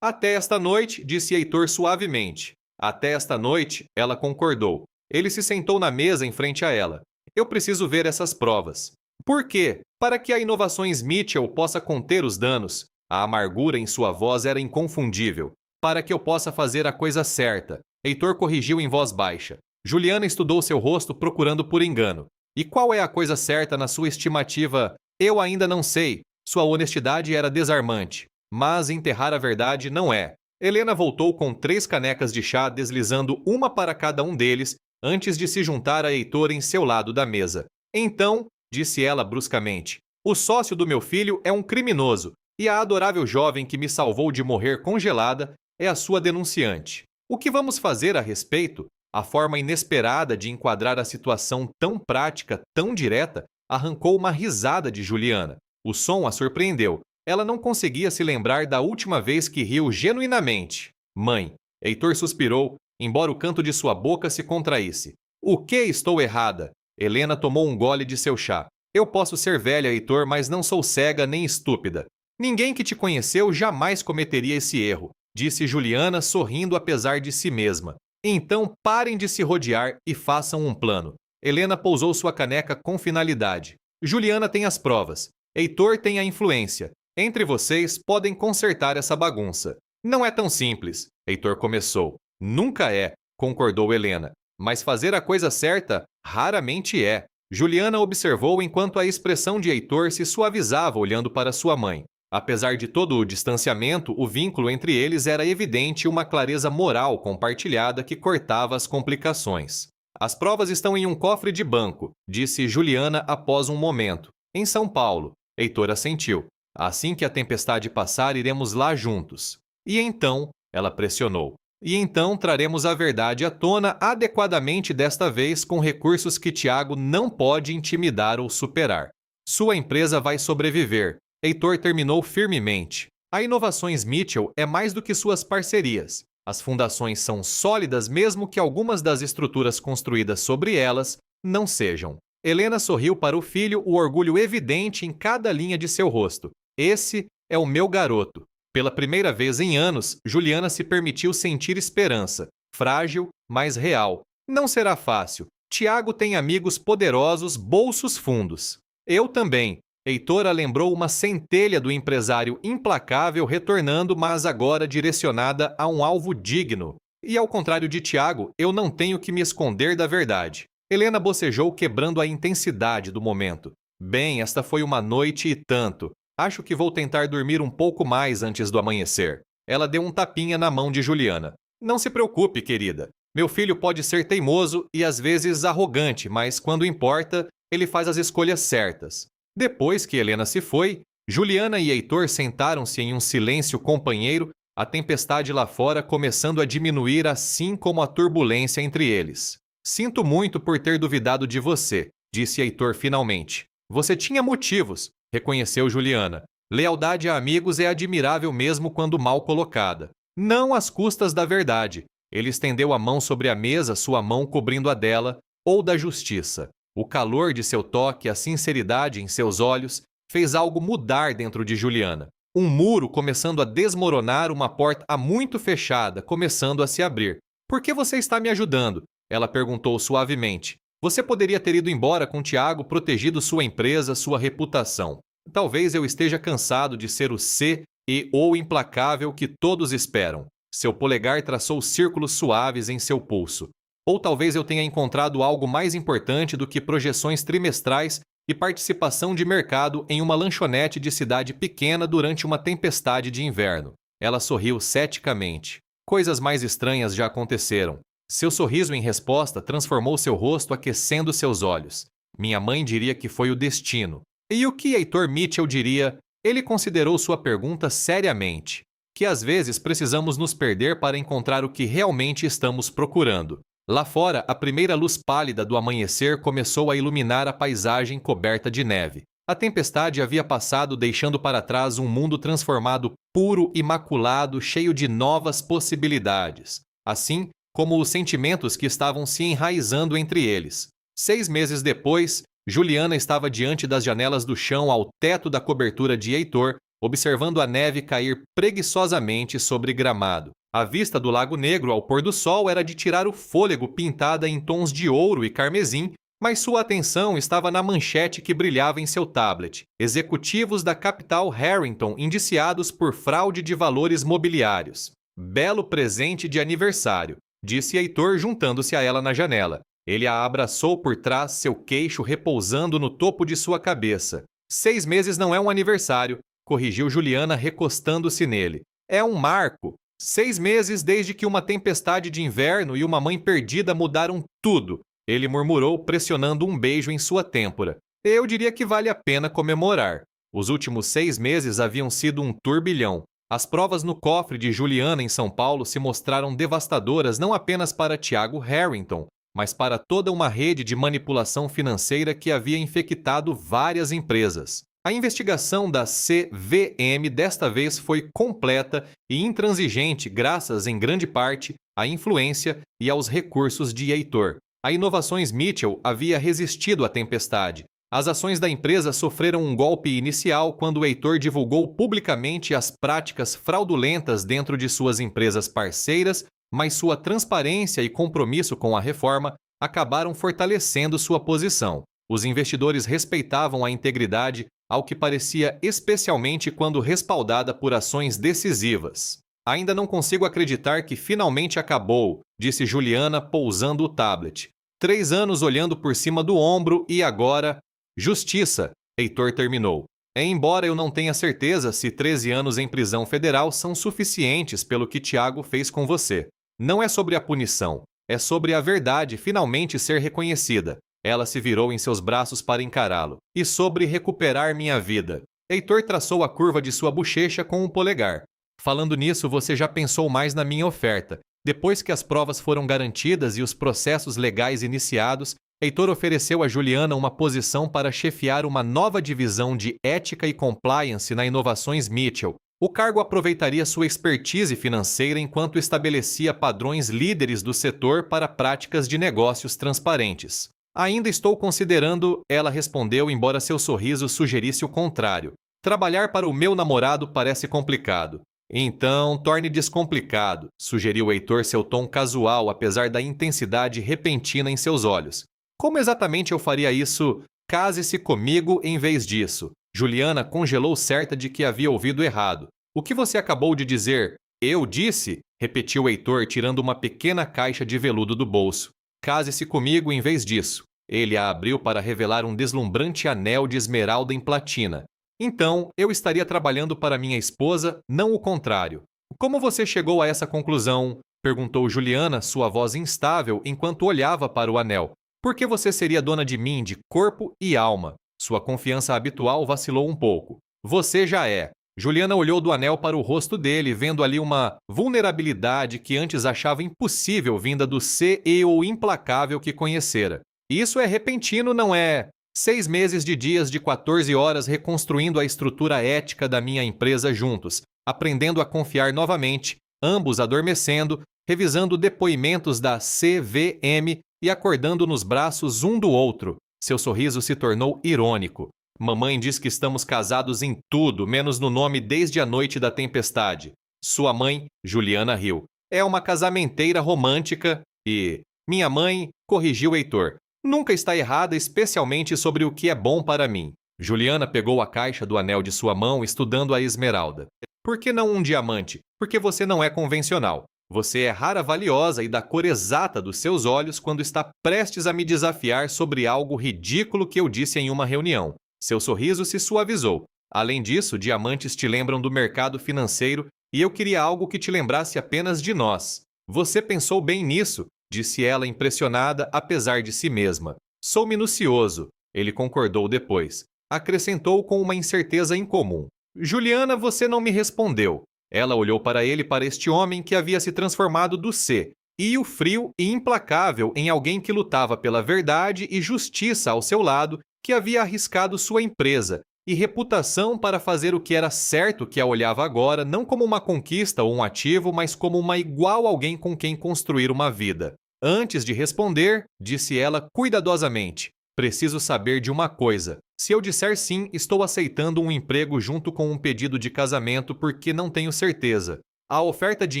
Até esta noite, disse Heitor suavemente. Até esta noite, ela concordou. Ele se sentou na mesa em frente a ela. Eu preciso ver essas provas. Por quê? Para que a Inovações Mitchell possa conter os danos. A amargura em sua voz era inconfundível. Para que eu possa fazer a coisa certa. Heitor corrigiu em voz baixa. Juliana estudou seu rosto procurando por engano. E qual é a coisa certa na sua estimativa? Eu ainda não sei. Sua honestidade era desarmante. Mas enterrar a verdade não é. Helena voltou com 3 canecas de chá, deslizando uma para cada um deles, antes de se juntar a Heitor em seu lado da mesa. Então, disse ela bruscamente, o sócio do meu filho é um criminoso, e a adorável jovem que me salvou de morrer congelada é a sua denunciante. O que vamos fazer a respeito? A forma inesperada de enquadrar a situação tão prática, tão direta, arrancou uma risada de Juliana. O som a surpreendeu. Ela não conseguia se lembrar da última vez que riu genuinamente. Mãe, Heitor suspirou, embora o canto de sua boca se contraísse. O que estou errada? Helena tomou um gole de seu chá. Eu posso ser velha, Heitor, mas não sou cega nem estúpida. Ninguém que te conheceu jamais cometeria esse erro, disse Juliana, sorrindo apesar de si mesma. Então parem de se rodear e façam um plano. Helena pousou sua caneca com finalidade. Juliana tem as provas. Heitor tem a influência. Entre vocês podem consertar essa bagunça. Não é tão simples, Heitor começou. Nunca é, concordou Helena. Mas fazer a coisa certa raramente é. Juliana observou enquanto a expressão de Heitor se suavizava olhando para sua mãe. Apesar de todo o distanciamento, o vínculo entre eles era evidente e uma clareza moral compartilhada que cortava as complicações. As provas estão em um cofre de banco, disse Juliana após um momento. Em São Paulo. Heitor assentiu. Assim que a tempestade passar, iremos lá juntos. E então, ela pressionou. E então traremos a verdade à tona adequadamente desta vez com recursos que Tiago não pode intimidar ou superar. Sua empresa vai sobreviver. Heitor terminou firmemente. A Inovações Mitchell é mais do que suas parcerias. As fundações são sólidas mesmo que algumas das estruturas construídas sobre elas não sejam. Helena sorriu para o filho, o orgulho evidente em cada linha de seu rosto. Esse é o meu garoto. Pela primeira vez em anos, Juliana se permitiu sentir esperança. Frágil, mas real. Não será fácil. Tiago tem amigos poderosos, bolsos fundos. Eu também. Heitor lembrou uma centelha do empresário implacável retornando, mas agora direcionada a um alvo digno. E ao contrário de Tiago, eu não tenho que me esconder da verdade. Helena bocejou, quebrando a intensidade do momento. Bem, esta foi uma noite e tanto. Acho que vou tentar dormir um pouco mais antes do amanhecer. Ela deu um tapinha na mão de Juliana. Não se preocupe, querida. Meu filho pode ser teimoso e às vezes arrogante, mas quando importa, ele faz as escolhas certas. Depois que Helena se foi, Juliana e Heitor sentaram-se em um silêncio companheiro, a tempestade lá fora começando a diminuir assim como a turbulência entre eles. Sinto muito por ter duvidado de você, disse Heitor finalmente. Você tinha motivos, reconheceu Juliana. Lealdade a amigos é admirável mesmo quando mal colocada. Não às custas da verdade. Ele estendeu a mão sobre a mesa, sua mão cobrindo a dela, ou da justiça. O calor de seu toque, a sinceridade em seus olhos, fez algo mudar dentro de Juliana. Um muro começando a desmoronar, uma porta há muito fechada, começando a se abrir. Por que você está me ajudando? Ela perguntou suavemente. Você poderia ter ido embora com Tiago, protegido sua empresa, sua reputação. Talvez eu esteja cansado de ser o C e o implacável que todos esperam. Seu polegar traçou círculos suaves em seu pulso. Ou talvez eu tenha encontrado algo mais importante do que projeções trimestrais e participação de mercado em uma lanchonete de cidade pequena durante uma tempestade de inverno. Ela sorriu ceticamente. Coisas mais estranhas já aconteceram. Seu sorriso em resposta transformou seu rosto, aquecendo seus olhos. Minha mãe diria que foi o destino. E o que Heitor Mitchell diria? Ele considerou sua pergunta seriamente. Que às vezes precisamos nos perder para encontrar o que realmente estamos procurando. Lá fora, a primeira luz pálida do amanhecer começou a iluminar a paisagem coberta de neve. A tempestade havia passado, deixando para trás um mundo transformado, puro, imaculado, cheio de novas possibilidades. Assim como os sentimentos que estavam se enraizando entre eles. 6 meses depois, Juliana estava diante das janelas do chão ao teto da cobertura de Heitor, observando a neve cair preguiçosamente sobre gramado. A vista do Lago Negro ao pôr do sol era de tirar o fôlego, pintada em tons de ouro e carmesim, mas sua atenção estava na manchete que brilhava em seu tablet. Executivos da capital Harrington indiciados por fraude de valores mobiliários. Belo presente de aniversário, disse Heitor juntando-se a ela na janela. Ele a abraçou por trás, seu queixo repousando no topo de sua cabeça. 6 meses não é um aniversário, corrigiu Juliana recostando-se nele. É um marco. 6 meses desde que uma tempestade de inverno e uma mãe perdida mudaram tudo. Ele murmurou, pressionando um beijo em sua têmpora. Eu diria que vale a pena comemorar. Os últimos 6 meses haviam sido um turbilhão. As provas no cofre de Juliana em São Paulo se mostraram devastadoras não apenas para Tiago Harrington, mas para toda uma rede de manipulação financeira que havia infectado várias empresas. A investigação da CVM desta vez foi completa e intransigente graças, em grande parte, à influência e aos recursos de Heitor. A Inovações Mitchell havia resistido à tempestade. As ações da empresa sofreram um golpe inicial quando Heitor divulgou publicamente as práticas fraudulentas dentro de suas empresas parceiras, mas sua transparência e compromisso com a reforma acabaram fortalecendo sua posição. Os investidores respeitavam a integridade, ao que parecia especialmente quando respaldada por ações decisivas. Ainda não consigo acreditar que finalmente acabou, disse Juliana, pousando o tablet. 3 anos olhando por cima do ombro e agora... Justiça, Heitor terminou. Embora eu não tenha certeza se 13 anos em prisão federal são suficientes pelo que Tiago fez com você. Não é sobre a punição, é sobre a verdade finalmente ser reconhecida. Ela se virou em seus braços para encará-lo. E sobre recuperar minha vida. Heitor traçou a curva de sua bochecha com um polegar. Falando nisso, você já pensou mais na minha oferta. Depois que as provas foram garantidas e os processos legais iniciados, Heitor ofereceu a Juliana uma posição para chefiar uma nova divisão de ética e compliance na Inovações Mitchell. O cargo aproveitaria sua expertise financeira enquanto estabelecia padrões líderes do setor para práticas de negócios transparentes. Ainda estou considerando, ela respondeu, embora seu sorriso sugerisse o contrário. Trabalhar para o meu namorado parece complicado. Então, torne descomplicado, sugeriu Heitor, seu tom casual, apesar da intensidade repentina em seus olhos. Como exatamente eu faria isso? Case-se comigo em vez disso. Juliana congelou certa de que havia ouvido errado. O que você acabou de dizer? Eu disse? Repetiu Heitor, tirando uma pequena caixa de veludo do bolso. Case-se comigo em vez disso. Ele a abriu para revelar um deslumbrante anel de esmeralda em platina. Então, eu estaria trabalhando para minha esposa, não o contrário. Como você chegou a essa conclusão? Perguntou Juliana, sua voz instável, enquanto olhava para o anel. Por que você seria dona de mim, de corpo e alma? Sua confiança habitual vacilou um pouco. Você já é. Juliana olhou do anel para o rosto dele, vendo ali uma vulnerabilidade que antes achava impossível vinda do CEO implacável que conhecera. Isso é repentino, não é? 6 meses de dias de 14 horas reconstruindo a estrutura ética da minha empresa juntos, aprendendo a confiar novamente, ambos adormecendo, revisando depoimentos da CVM e acordando nos braços um do outro. Seu sorriso se tornou irônico. Mamãe diz que estamos casados em tudo, menos no nome desde a noite da tempestade. Sua mãe, Juliana, riu. É uma casamenteira romântica e... Minha mãe, corrigiu Heitor. Nunca está errada, especialmente sobre o que é bom para mim. Juliana pegou a caixa do anel de sua mão, estudando a esmeralda. Por que não um diamante? Porque você não é convencional. Você é rara, valiosa e da cor exata dos seus olhos quando está prestes a me desafiar sobre algo ridículo que eu disse em uma reunião. Seu sorriso se suavizou. Além disso, diamantes te lembram do mercado financeiro e eu queria algo que te lembrasse apenas de nós. Você pensou bem nisso, disse ela impressionada, apesar de si mesma. Sou minucioso, ele concordou depois. Acrescentou com uma incerteza incomum. Juliana, você não me respondeu. Ela olhou para ele, para este homem que havia se transformado do ser, e o frio e implacável em alguém que lutava pela verdade e justiça ao seu lado, que havia arriscado sua empresa e reputação para fazer o que era certo, que a olhava agora não como uma conquista ou um ativo, mas como uma igual alguém com quem construir uma vida. Antes de responder, disse ela cuidadosamente, preciso saber de uma coisa. Se eu disser sim, estou aceitando um emprego junto com um pedido de casamento porque não tenho certeza. A oferta de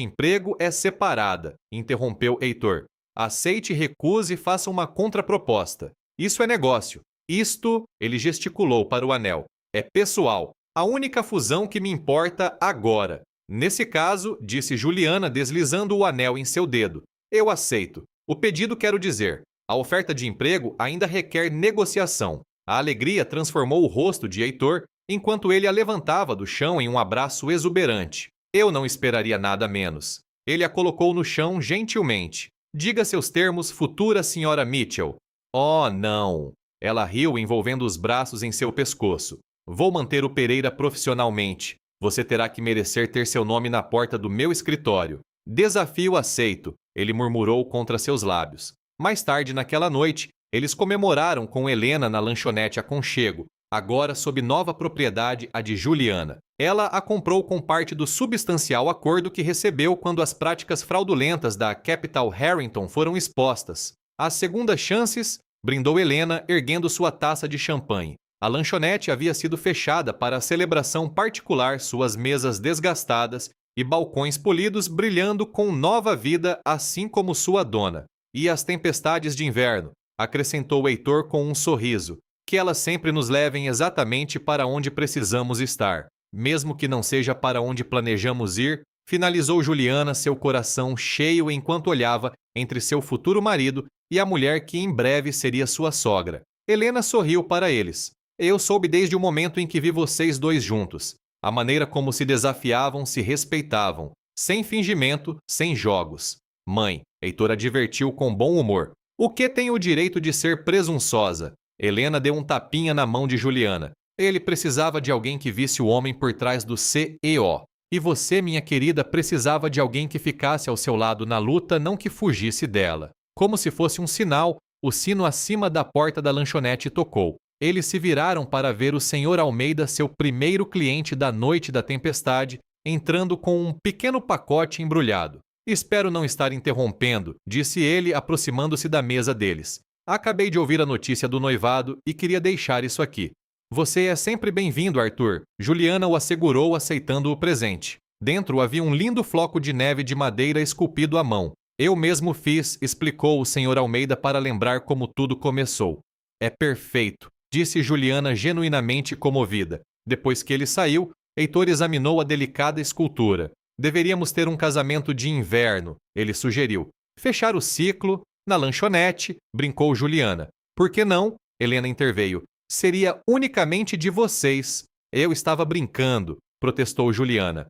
emprego é separada, interrompeu Heitor. Aceite, recuse e faça uma contraproposta. Isso é negócio. Isto, ele gesticulou para o anel, é pessoal. A única fusão que me importa agora. Nesse caso, disse Juliana deslizando o anel em seu dedo. Eu aceito. O pedido quero dizer. A oferta de emprego ainda requer negociação. A alegria transformou o rosto de Heitor enquanto ele a levantava do chão em um abraço exuberante. Eu não esperaria nada menos. Ele a colocou no chão gentilmente. Diga seus termos, futura senhora Mitchell. Oh, não. Ela riu envolvendo os braços em seu pescoço. Vou manter o Pereira profissionalmente. Você terá que merecer ter seu nome na porta do meu escritório. Desafio aceito, ele murmurou contra seus lábios. Mais tarde naquela noite, eles comemoraram com Helena na lanchonete Aconchego, agora sob nova propriedade, a de Juliana. Ela a comprou com parte do substancial acordo que recebeu quando as práticas fraudulentas da Capital Harrington foram expostas. As segundas chances, brindou Helena, erguendo sua taça de champanhe. A lanchonete havia sido fechada para a celebração particular, suas mesas desgastadas e balcões polidos brilhando com nova vida, assim como sua dona. E as tempestades de inverno, acrescentou Heitor com um sorriso, que elas sempre nos levem exatamente para onde precisamos estar, mesmo que não seja para onde planejamos ir, finalizou Juliana, seu coração cheio enquanto olhava entre seu futuro marido e a mulher que em breve seria sua sogra. Helena sorriu para eles. Eu soube desde o momento em que vi vocês dois juntos. A maneira como se desafiavam, se respeitavam, sem fingimento, sem jogos. Mãe, Heitor advertiu com bom humor. O que tem o direito de ser presunçosa? Helena deu um tapinha na mão de Juliana. Ele precisava de alguém que visse o homem por trás do CEO. E você, minha querida, precisava de alguém que ficasse ao seu lado na luta, não que fugisse dela. Como se fosse um sinal, o sino acima da porta da lanchonete tocou. Eles se viraram para ver o Sr. Almeida, seu primeiro cliente da noite da tempestade, entrando com um pequeno pacote embrulhado. Espero não estar interrompendo, disse ele, aproximando-se da mesa deles. Acabei de ouvir a notícia do noivado e queria deixar isso aqui. Você é sempre bem-vindo, Arthur. Juliana o assegurou, aceitando o presente. Dentro havia um lindo floco de neve de madeira esculpido à mão. Eu mesmo fiz, explicou o Sr. Almeida para lembrar como tudo começou. É perfeito, disse Juliana genuinamente comovida. Depois que ele saiu, Heitor examinou a delicada escultura. Deveríamos ter um casamento de inverno, ele sugeriu. Fechar o ciclo, na lanchonete, brincou Juliana. Por que não? Helena interveio. Seria unicamente de vocês. Eu estava brincando, protestou Juliana.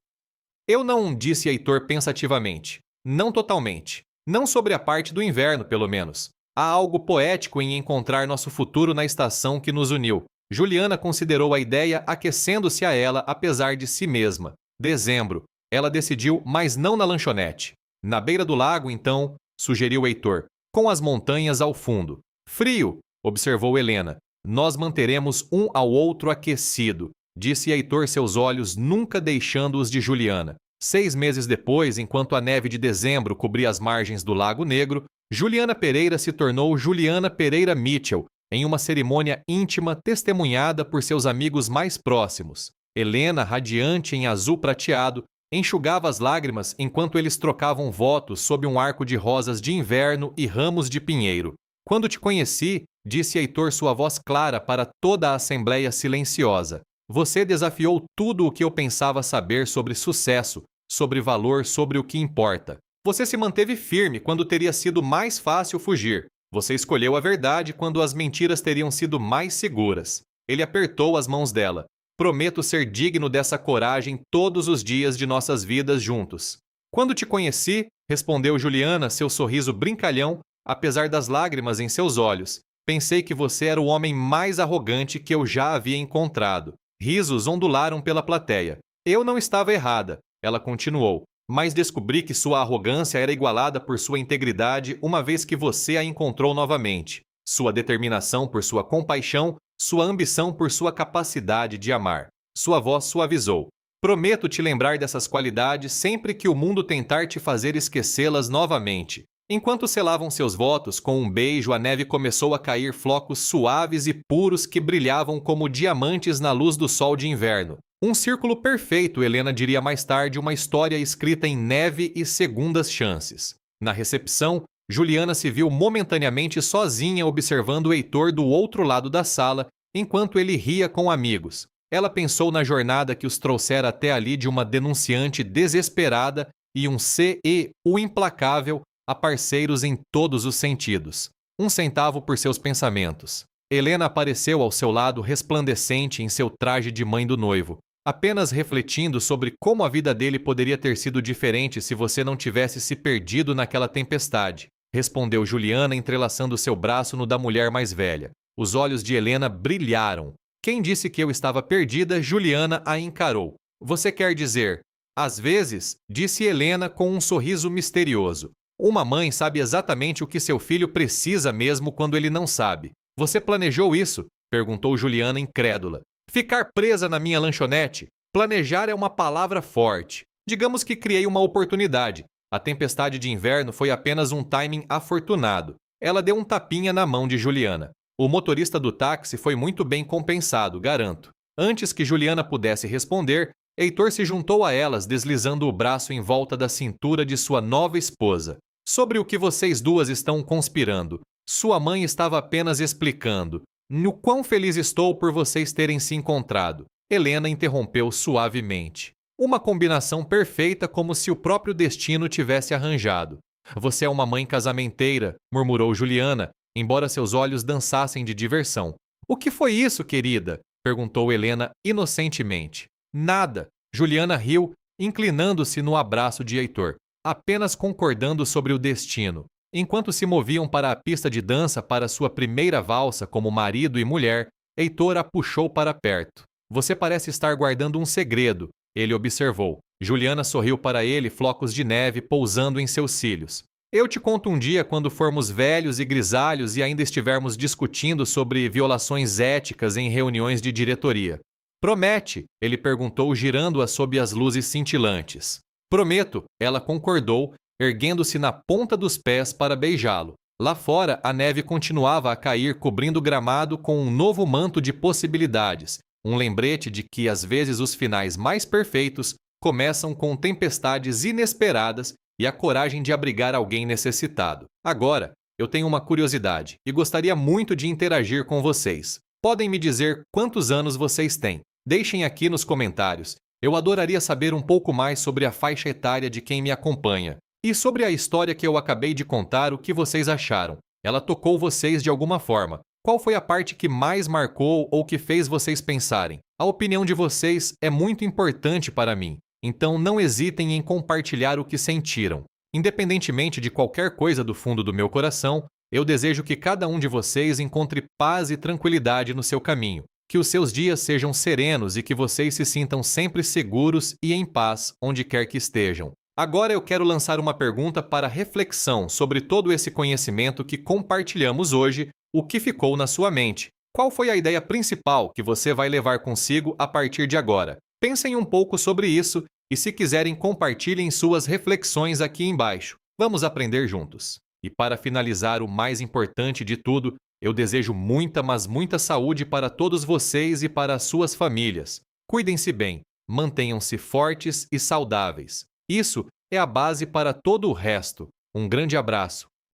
Eu não, disse Heitor pensativamente. Não totalmente. Não sobre a parte do inverno, pelo menos. Há algo poético em encontrar nosso futuro na estação que nos uniu. Juliana considerou a ideia, aquecendo-se a ela apesar de si mesma. Dezembro. Ela decidiu, mas não na lanchonete. Na beira do lago, então, sugeriu Heitor, com as montanhas ao fundo. Frio, observou Helena. Nós manteremos um ao outro aquecido, disse Heitor, seus olhos nunca deixando os de Juliana. 6 meses depois, enquanto a neve de dezembro cobria as margens do Lago Negro, Juliana Pereira se tornou Juliana Pereira Mitchell, em uma cerimônia íntima testemunhada por seus amigos mais próximos. Helena, radiante em azul prateado, enxugava as lágrimas enquanto eles trocavam votos sob um arco de rosas de inverno e ramos de pinheiro. Quando te conheci, disse Heitor, sua voz clara para toda a assembleia silenciosa. Você desafiou tudo o que eu pensava saber sobre sucesso, sobre valor, sobre o que importa. Você se manteve firme quando teria sido mais fácil fugir. Você escolheu a verdade quando as mentiras teriam sido mais seguras. Ele apertou as mãos dela. Prometo ser digno dessa coragem todos os dias de nossas vidas juntos. Quando te conheci, respondeu Juliana, seu sorriso brincalhão, apesar das lágrimas em seus olhos, pensei que você era o homem mais arrogante que eu já havia encontrado. Risos ondularam pela plateia. Eu não estava errada, ela continuou, mas descobri que sua arrogância era igualada por sua integridade uma vez que você a encontrou novamente. Sua determinação por sua compaixão, sua ambição por sua capacidade de amar. Sua voz suavizou. Prometo te lembrar dessas qualidades sempre que o mundo tentar te fazer esquecê-las novamente. Enquanto selavam seus votos com um beijo, a neve começou a cair flocos suaves e puros que brilhavam como diamantes na luz do sol de inverno. Um círculo perfeito, Helena diria mais tarde, uma história escrita em neve e segundas chances. Na recepção, Juliana se viu momentaneamente sozinha observando Heitor do outro lado da sala, enquanto ele ria com amigos. Ela pensou na jornada que os trouxera até ali de uma denunciante desesperada e um CE, o implacável, a parceiros em todos os sentidos. 1 centavo por seus pensamentos. Helena apareceu ao seu lado resplandecente em seu traje de mãe do noivo, apenas refletindo sobre como a vida dele poderia ter sido diferente se você não tivesse se perdido naquela tempestade, respondeu Juliana, entrelaçando seu braço no da mulher mais velha. Os olhos de Helena brilharam. Quem disse que eu estava perdida? Juliana a encarou. Você quer dizer, às vezes, disse Helena com um sorriso misterioso. Uma mãe sabe exatamente o que seu filho precisa mesmo quando ele não sabe. Você planejou isso? Perguntou Juliana incrédula. Ficar presa na minha lanchonete? Planejar é uma palavra forte. Digamos que criei uma oportunidade. A tempestade de inverno foi apenas um timing afortunado. Ela deu um tapinha na mão de Juliana. O motorista do táxi foi muito bem compensado, garanto. Antes que Juliana pudesse responder, Heitor se juntou a elas, deslizando o braço em volta da cintura de sua nova esposa. Sobre o que vocês duas estão conspirando. Sua mãe estava apenas explicando. No quão feliz estou por vocês terem se encontrado. Helena interrompeu suavemente. Uma combinação perfeita, como se o próprio destino tivesse arranjado. Você é uma mãe casamenteira, murmurou Juliana, embora seus olhos dançassem de diversão. O que foi isso, querida? Perguntou Helena inocentemente. Nada. Juliana riu, inclinando-se no abraço de Heitor, apenas concordando sobre o destino. Enquanto se moviam para a pista de dança para sua primeira valsa como marido e mulher, Heitor a puxou para perto. Você parece estar guardando um segredo, ele observou. Juliana sorriu para ele, flocos de neve pousando em seus cílios. Eu te conto um dia quando formos velhos e grisalhos e ainda estivermos discutindo sobre violações éticas em reuniões de diretoria. Promete? Ele perguntou, girando-a sob as luzes cintilantes. Prometo, ela concordou, erguendo-se na ponta dos pés para beijá-lo. Lá fora, a neve continuava a cair, cobrindo o gramado com um novo manto de possibilidades, um lembrete de que às vezes os finais mais perfeitos começam com tempestades inesperadas e a coragem de abrigar alguém necessitado. Agora, eu tenho uma curiosidade e gostaria muito de interagir com vocês. Podem me dizer quantos anos vocês têm? Deixem aqui nos comentários. Eu adoraria saber um pouco mais sobre a faixa etária de quem me acompanha. E sobre a história que eu acabei de contar, o que vocês acharam? Ela tocou vocês de alguma forma? Qual foi a parte que mais marcou ou que fez vocês pensarem? A opinião de vocês é muito importante para mim, então não hesitem em compartilhar o que sentiram. Independentemente de qualquer coisa do fundo do meu coração, eu desejo que cada um de vocês encontre paz e tranquilidade no seu caminho, que os seus dias sejam serenos e que vocês se sintam sempre seguros e em paz onde quer que estejam. Agora eu quero lançar uma pergunta para reflexão sobre todo esse conhecimento que compartilhamos hoje, o que ficou na sua mente. Qual foi a ideia principal que você vai levar consigo a partir de agora? Pensem um pouco sobre isso e, se quiserem, compartilhem suas reflexões aqui embaixo. Vamos aprender juntos. E para finalizar, o mais importante de tudo, eu desejo muita, mas muita saúde para todos vocês e para as suas famílias. Cuidem-se bem, mantenham-se fortes e saudáveis. Isso é a base para todo o resto. Um grande abraço